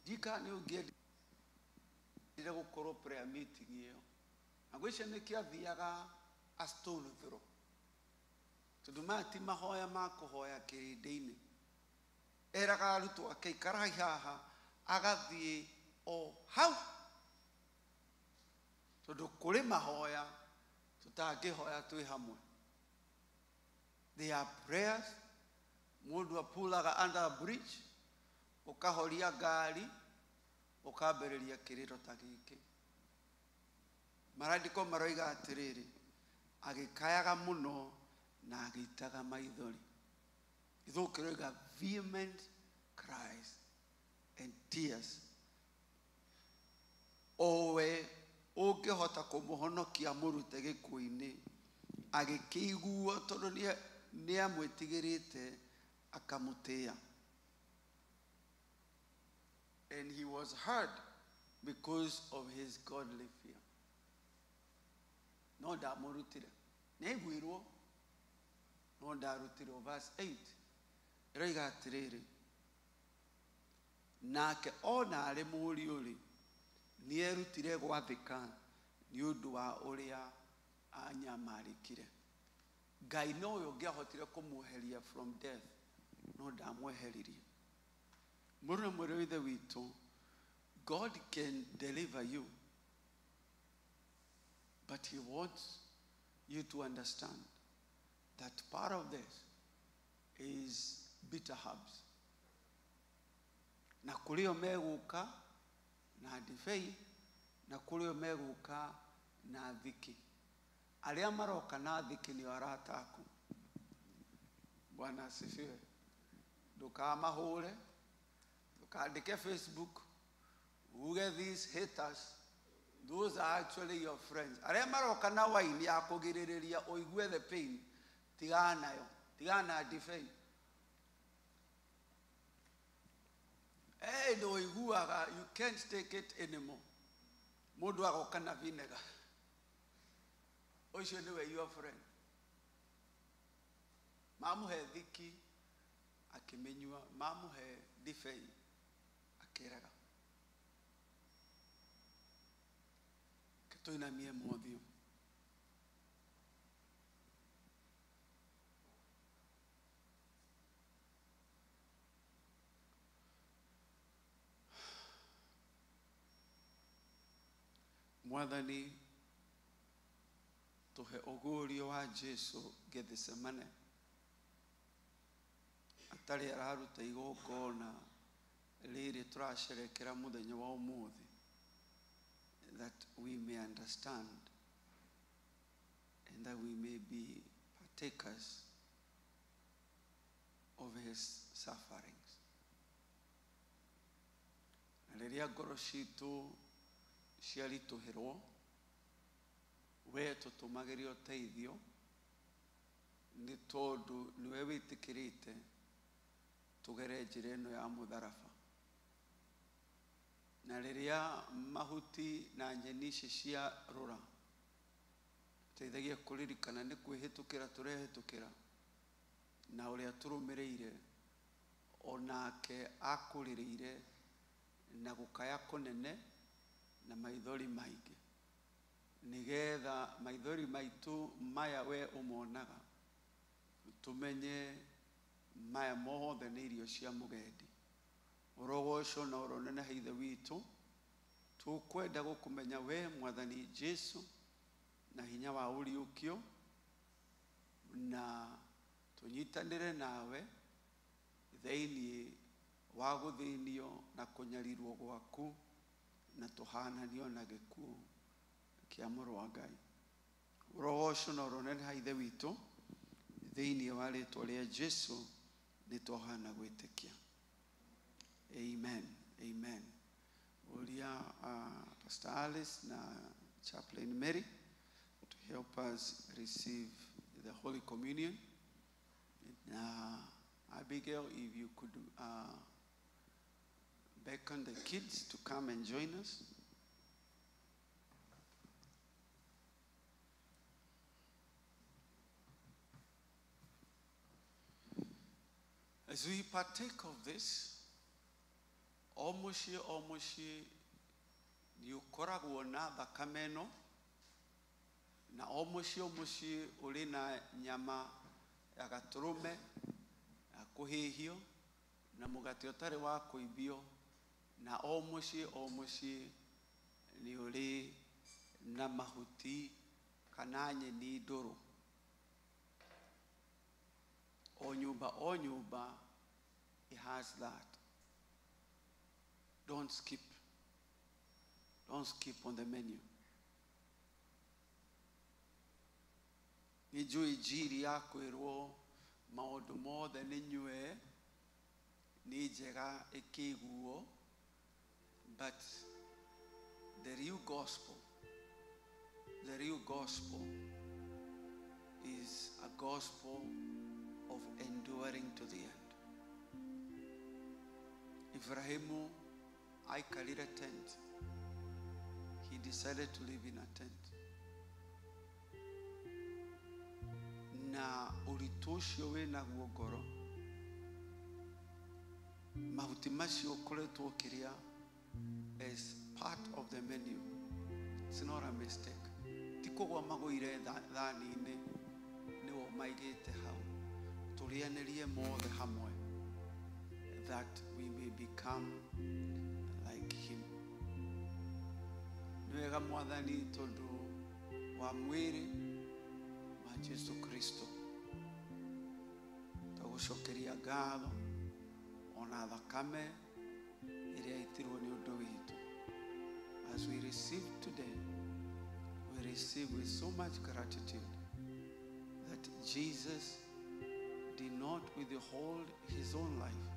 Ndika nĩ ũngĩendire gũkorwo prayer meeting ĩyo. Na gwĩcia nĩ kĩathiaga a stone throw. Tondũ maya ti mahoya ma kũhoya kĩrĩndĩ-inĩ. Eraga arutwo ake ikarai haha, agathiĩ o hau. Tondũ kũrĩ mahoya tũtangĩhoya twĩ hamwe. There are prayers, mũndũ apulaga under a bridge, ũkahoria ngari, ũkambĩrĩria kĩrĩro ta gĩkĩ. Marandĩko maroiga atĩrĩrĩ, agĩkayaga mũno na agĩitaga maithori. Ithuĩ vehement cries and tears. Owe ũngĩhota kũmũhonokia mũrute gĩkuũ-inĩ, agĩkĩiguo tondũ nĩ amwĩtigĩrĩte akamũtĩĩa. And he was heard because of his godly fear. No ndamũrutire. Nĩ aiguirwo, no ndarutirwo. Verse 8 ĩroiga atĩrĩrĩ, nake ona arĩ mũriũ rĩ, nĩ erutire gwathĩka nĩ ũndũ wa ũrĩa anyamarĩkire. Ngai no ũyũ ũngĩahotire kũmweheria from death, no ndamweheririe. Mũrũ na mwĩrĩ wa ithe witũ, God can deliver you, but he wants you to understand that part of this is bitter herbs. Na kũrĩ o megũka na ndibei, na kũrĩ o megũka na thiki. Arĩa maroka na thiki nĩ arata aku. Bwana asifiwe. Ndũkamahũre, ndũkandĩke Facebook, uge these haters, those are actually your friends. Arĩa maroka na waini ya kũgirĩrĩria ũigue the pain, tigana nayo, tigana na ndibei. Nĩ ũiguaga, you can't take it anymore. Mũndũ agoka na vinegar. Ũcio nĩwe your friend. Mamũhe thiki akĩmĩnyua, mamũhe ndibei akĩraga. Tũinamie mothiũ. Mwathani, tũhe ũguũrio wa Jesu Gethsemane, atarĩ araruta igongona rĩrĩ tũracerekera mũthenya wa ũmũthĩ, that we may understand and that we may be partakers of his sufferings. Na rĩrĩa ngoro citũ ciaritũhĩrwo, we tũtũmagĩre ũteithio, nĩ tondũ nĩwe wĩtĩkĩrĩte tũgere njĩra ĩno ya mũtharaba. Na rĩrĩa mahuti na nyeni ici ciarũra, teithagia kũririkana nĩ kwĩhĩtũkĩra tũrehĩtũkĩra, na ũrĩa tũrũmĩrĩire onake akũrĩrĩire na gũkaya kũnene na maithori maingĩ, nĩgetha maithori maitũ maya we ũmonaga, tũmenye maya mothe nĩ irio cia mũgendi. Ũrogoco na ũronene ithe witũ, tũkwenda gũkũmenya we Mwathani Jesu na hinya wa ũriũkio, na tũnyitanĩre nawe thĩinĩ wa gũthĩnio na kũnyarirwo gwaku, na tũhananio na gĩkuũ kĩa mũrũ wa Ngai. Ũrogoco na ũronene ithe witũ, thĩinĩ wa rĩĩtwa rĩa Jesu nĩ tũhana gwĩtĩkia. Amen. Amen. Pastor Alice na Chaplain Mary to help us receive the Holy Communion. Abigail, if you could beckon the kids to come and join us. As we partake of this, omushi ni ukoragwo na thakame ĩno, na omushi uri na nyama ya gaturume ya kuhihio na mugate utari wa kuibio, na omushi ni uri na mahuti kana nyeni nduru. O nyumba, it has that. Don't skip on the menu. Nijui jiri yako irwo maundu mothe ninyue ni njega ikiguo, but the real gospel is a gospel of enduring to the end. Ibrahimu aikarire tent. He decided to live in a tent. Na uritu ucio wina guo ngoro, mahuti macio ukoretwo ukiria as part of the menu. It's not a mistake. Ti kugwa maguire thani-ini niwo maigite hau. Turianirie mothe hamwe, that we may become like him. Niwega mwathani tondu wa mwiri wa Jesu Kristo. Tugucokeria ngatho ona thakame iria itirwo ni undu witu. As we receive today, we receive with so much gratitude that Jesus did not withhold his own life.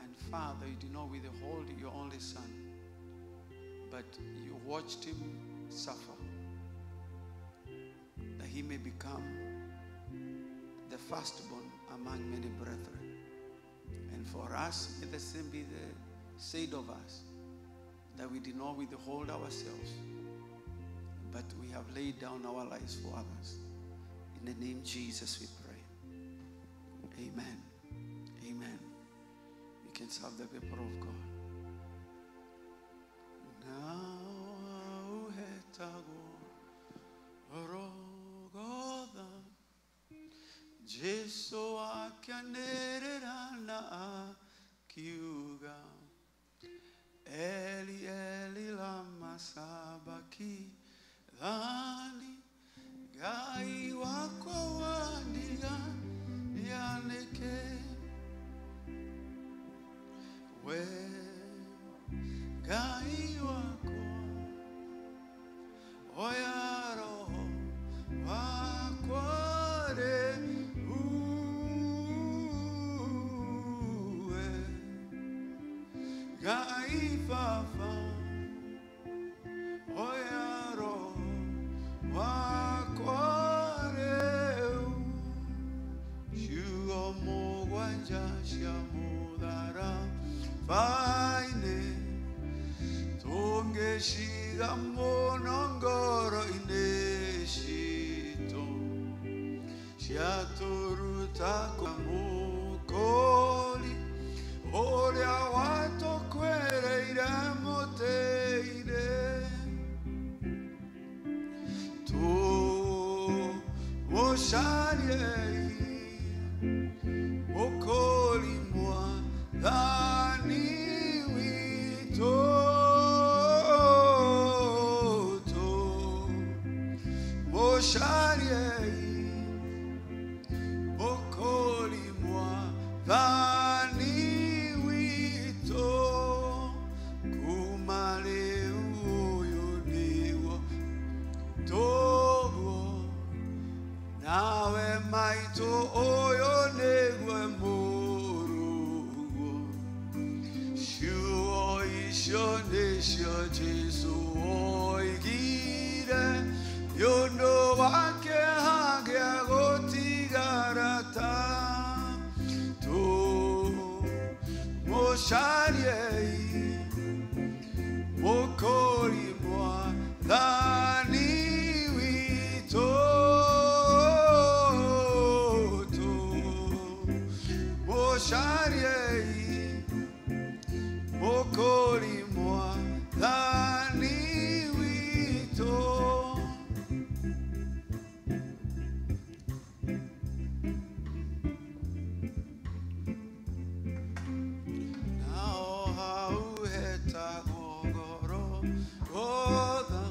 And Father, you did not withhold your only Son, but you watched him suffer, that he may become the firstborn among many brethren. And for us, may the same be said of us, that we did not withhold ourselves, but we have laid down our lives for others. In the name of Jesus we pray. Amen. Amen. You can serve the people of God. Now hetago rogoda Jesu akianerera na kiuga Eli Eli lama sabaki dhani gai wako waniga yaneke we gai wako oya roho wako re uwe gai fafa oya roho wako Faine Tonge shiga monongoro ineshito Shiaturuta kumukoli Oria wato kwere ira moteire Tu mosharie Mokoli mwa Dani witoto Moshariei Mokoli mwa Dani wito Kumale uyo niwo Togo Nawe maito oyo negwe mo Your name. nĩcio Jesũ oigire yũndũ wake hagĩa gũtigara ta tũmũcariei mũkũri mwathani witũ tũmũcariei mũkũri mwathani witũ. Nao hau hetagwo Golgotha,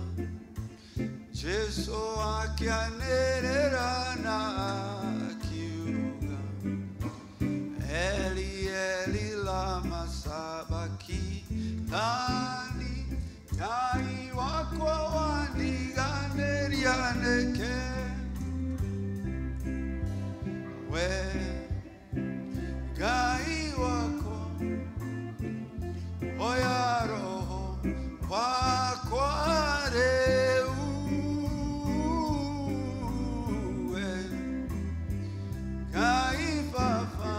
Jesũ akĩanĩrĩra na akiuga, Eli Eli lama sabakithani, Ngai wakwa wandiganĩria nĩkĩ? We Ngai wakwa, oya roho wakwa rĩu. We Ngai Baba,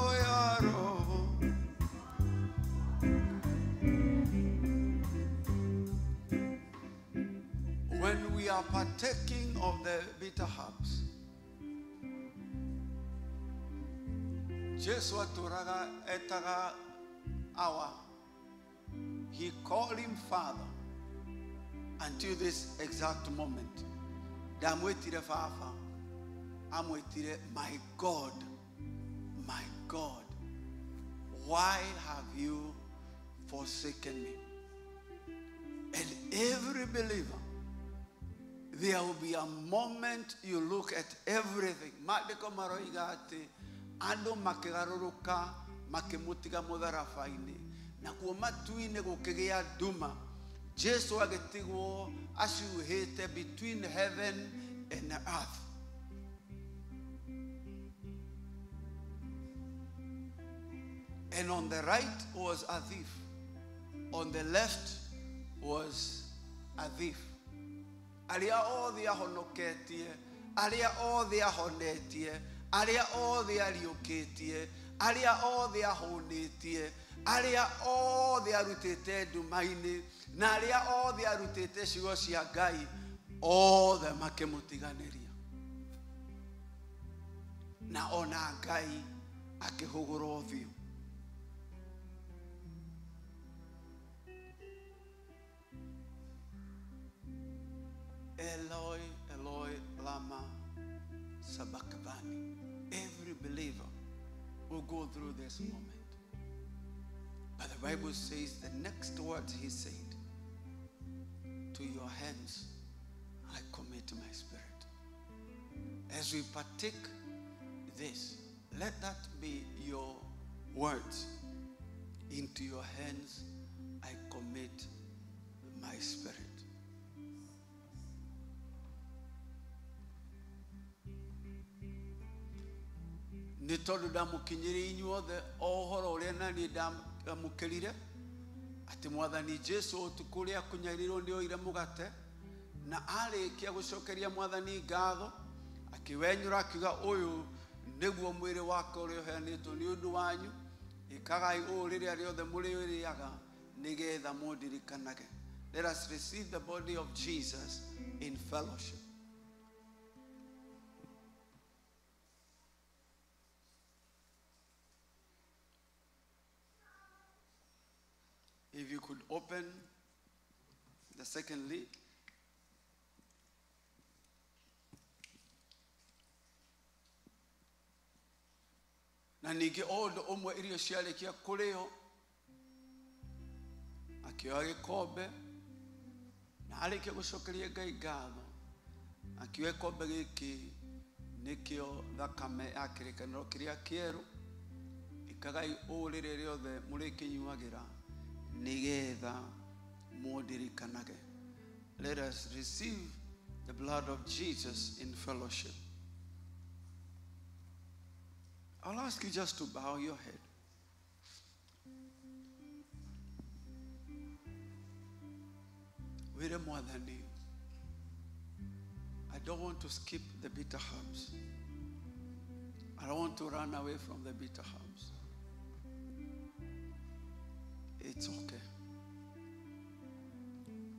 oya roho. When we are partaking of the bitter herbs, Jesu aturaga etaga awa. He called him Father until this exact moment. Damwetire Fafa, amwetire my God, why have you forsaken me? And every believer, there will be a moment you look at everything. Madeko maroigate, ando makegaruruka, makemutiga mutharabaini. Na kuo matuine gukigea duma. Jesu agetigwo ashuhite between heaven and earth. And on the right was a thief. On the left was a thief. Aria othe ahonoketie, aria othe ahonetie, aria othe ariukitie, aria othe ahonetie, aria othe arutite ndumaini, na aria othe arutite ciugo cia Ngai, othe makimutiganiria. Na ona Ngai akihugura ũthiũ. Eloi, Eloi, lama sabachthani. Every believer will go through this moment. But the Bible says the next words he said, to your hands I commit my spirit. As we partake this, let that be your words. Into your hands I commit my spirit. Nĩ tondũ ndamukinyĩria inyuothe ohoro ũrĩa nani ndamũkĩrire atĩ Mwathani Jesu ũtukũ ũrĩa akũnyarirwo nĩ oire mũgate na arĩkia gũcokeria Mwathani ngatho akĩwenyũra akiuga ũyũ nĩguo mwĩrĩ wake ũrĩa ũheanĩtwo nĩ ũndũ wanyu, ĩkagai ũũ rĩrĩa rĩothe mũrĩrĩaga nĩgetha mũndirikanage. Let us receive the body of Jesus in fellowship. If you could open the second lid. Na ningĩ o ũndũ ũmwe irio ciarĩkia kũrĩo akĩoya gĩkombe na arĩkia gũcokeria Ngai ngatho akĩoya gĩkombe gĩkĩ nĩkĩo thakame ya kĩrĩkanĩro kĩrĩa kĩerũ, ĩkagai ũũ rĩrĩa rĩothe mũrĩkĩnyuagĩra nĩgetha mũndirikanage. Let us receive the blood of Jesus in fellowship. I'll ask you just to bow your head. Wire mwathani, I don't want to skip the bitter herbs. I don't want to run away from the bitter herbs. It's okay.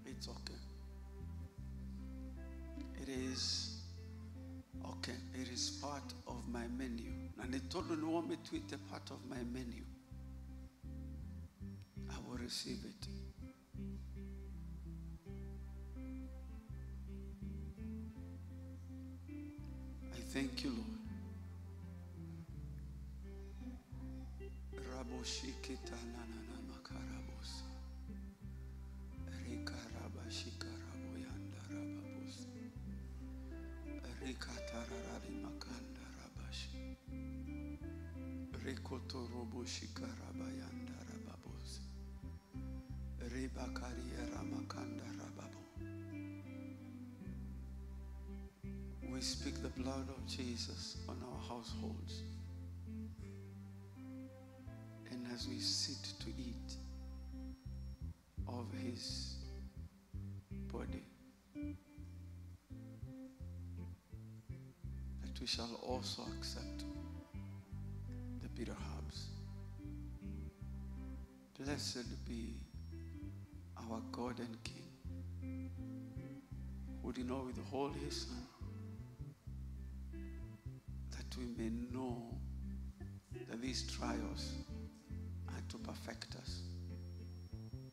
It's okay. It is okay. It is part of my menu. And they told me, want me to eat a part of my menu. I will receive it. I thank you, Lord. Raboshikita nanana makarabos. Rika rabashika raboyanda rababos. Rika tararari makanda rabashi. Rikoto roboshika rabayanda rababos. Ribakari ramakanda rababo. We speak the blood of Jesus on our households. And as we sit to eat of his body, that we shall also accept the bitter herbs. Blessed be our God and King, who did not withhold his Son, that we may know that these trials are to perfect us.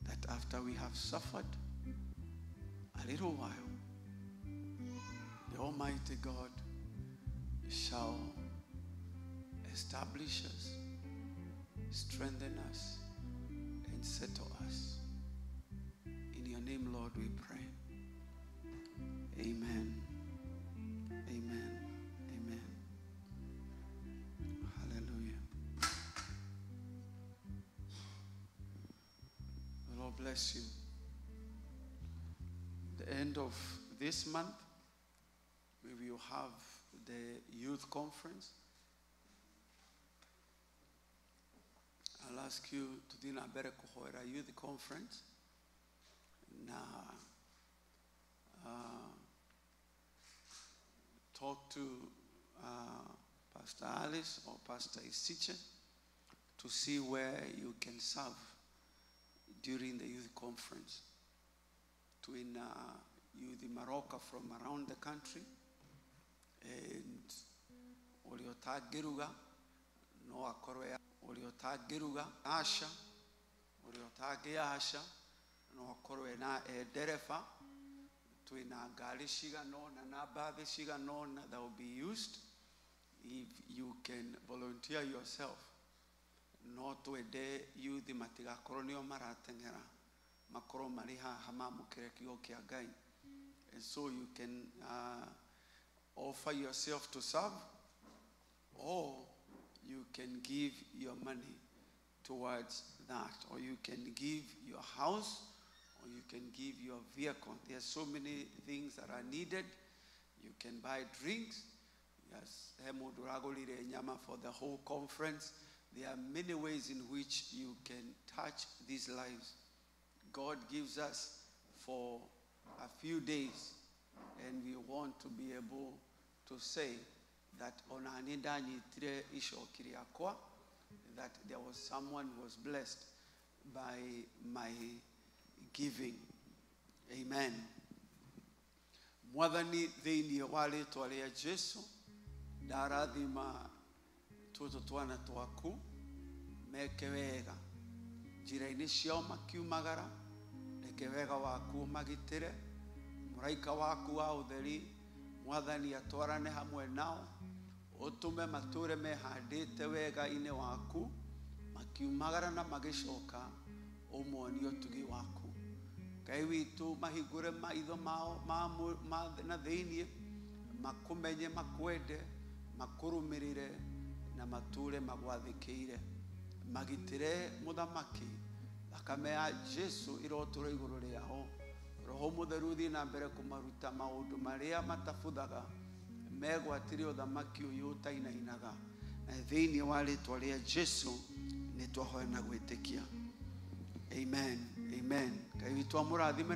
That after we have suffered a little while, the Almighty God shall establish us, strengthen us, and settle us. In your name, Lord, we pray. Amen. Amen. Amen. Hallelujah. The Lord bless you. The end of this month, we will have the youth conference. I'll ask you to do a better youth conference. Now, talk to Pastor Alice or Pastor Isiche to see where you can serve during the youth conference. To in youth in Morocco from around the country, and Oliota Geruga, Noah Korea, Oliota Geruga, Asha, Oliota Geasha, Noah Korea Derefa, to in a Galishiga non and Ababe Shiga non that will be used. If you can volunteer yourself, not to a day you the Matiga Coronio Maratengera, Makoro Mariha Hamamu Kerekio Kiagai. And so you can offer yourself to serve, or you can give your money towards that, or you can give your house, or you can give your vehicle. There are so many things that are needed. You can buy drinks. Yes, for the whole conference. There are many ways in which you can touch these lives. God gives us for a few days, and we want to be able to say that on that there was someone who was blessed by my giving. Amen. Mwadhani dhini wale tualea Jesu daradhima tuto tuana tuaku mekewega jiraini shioma kiumagara nekewega waku magitire muraika waku wa utheri mwathani atwarane hamwe nao utume mature mehandite wega ine waku makiumagara na magishoka umwoni otugi waku Ngai witu mahigure maitho mao na thiini makumenye makwende makurumirire na mature magwathikiire magitire muthamaki thakame ya Jesu irotura iguru riao roho mutheru thi na mbere kumaruta maundu maria matafuthaga megwatire uthamaki uyu utainainaga na thiini wa ritwa ria Jesu ni twahoya na gwitikia. Amen. Amen. Ngai witũ amũrathime.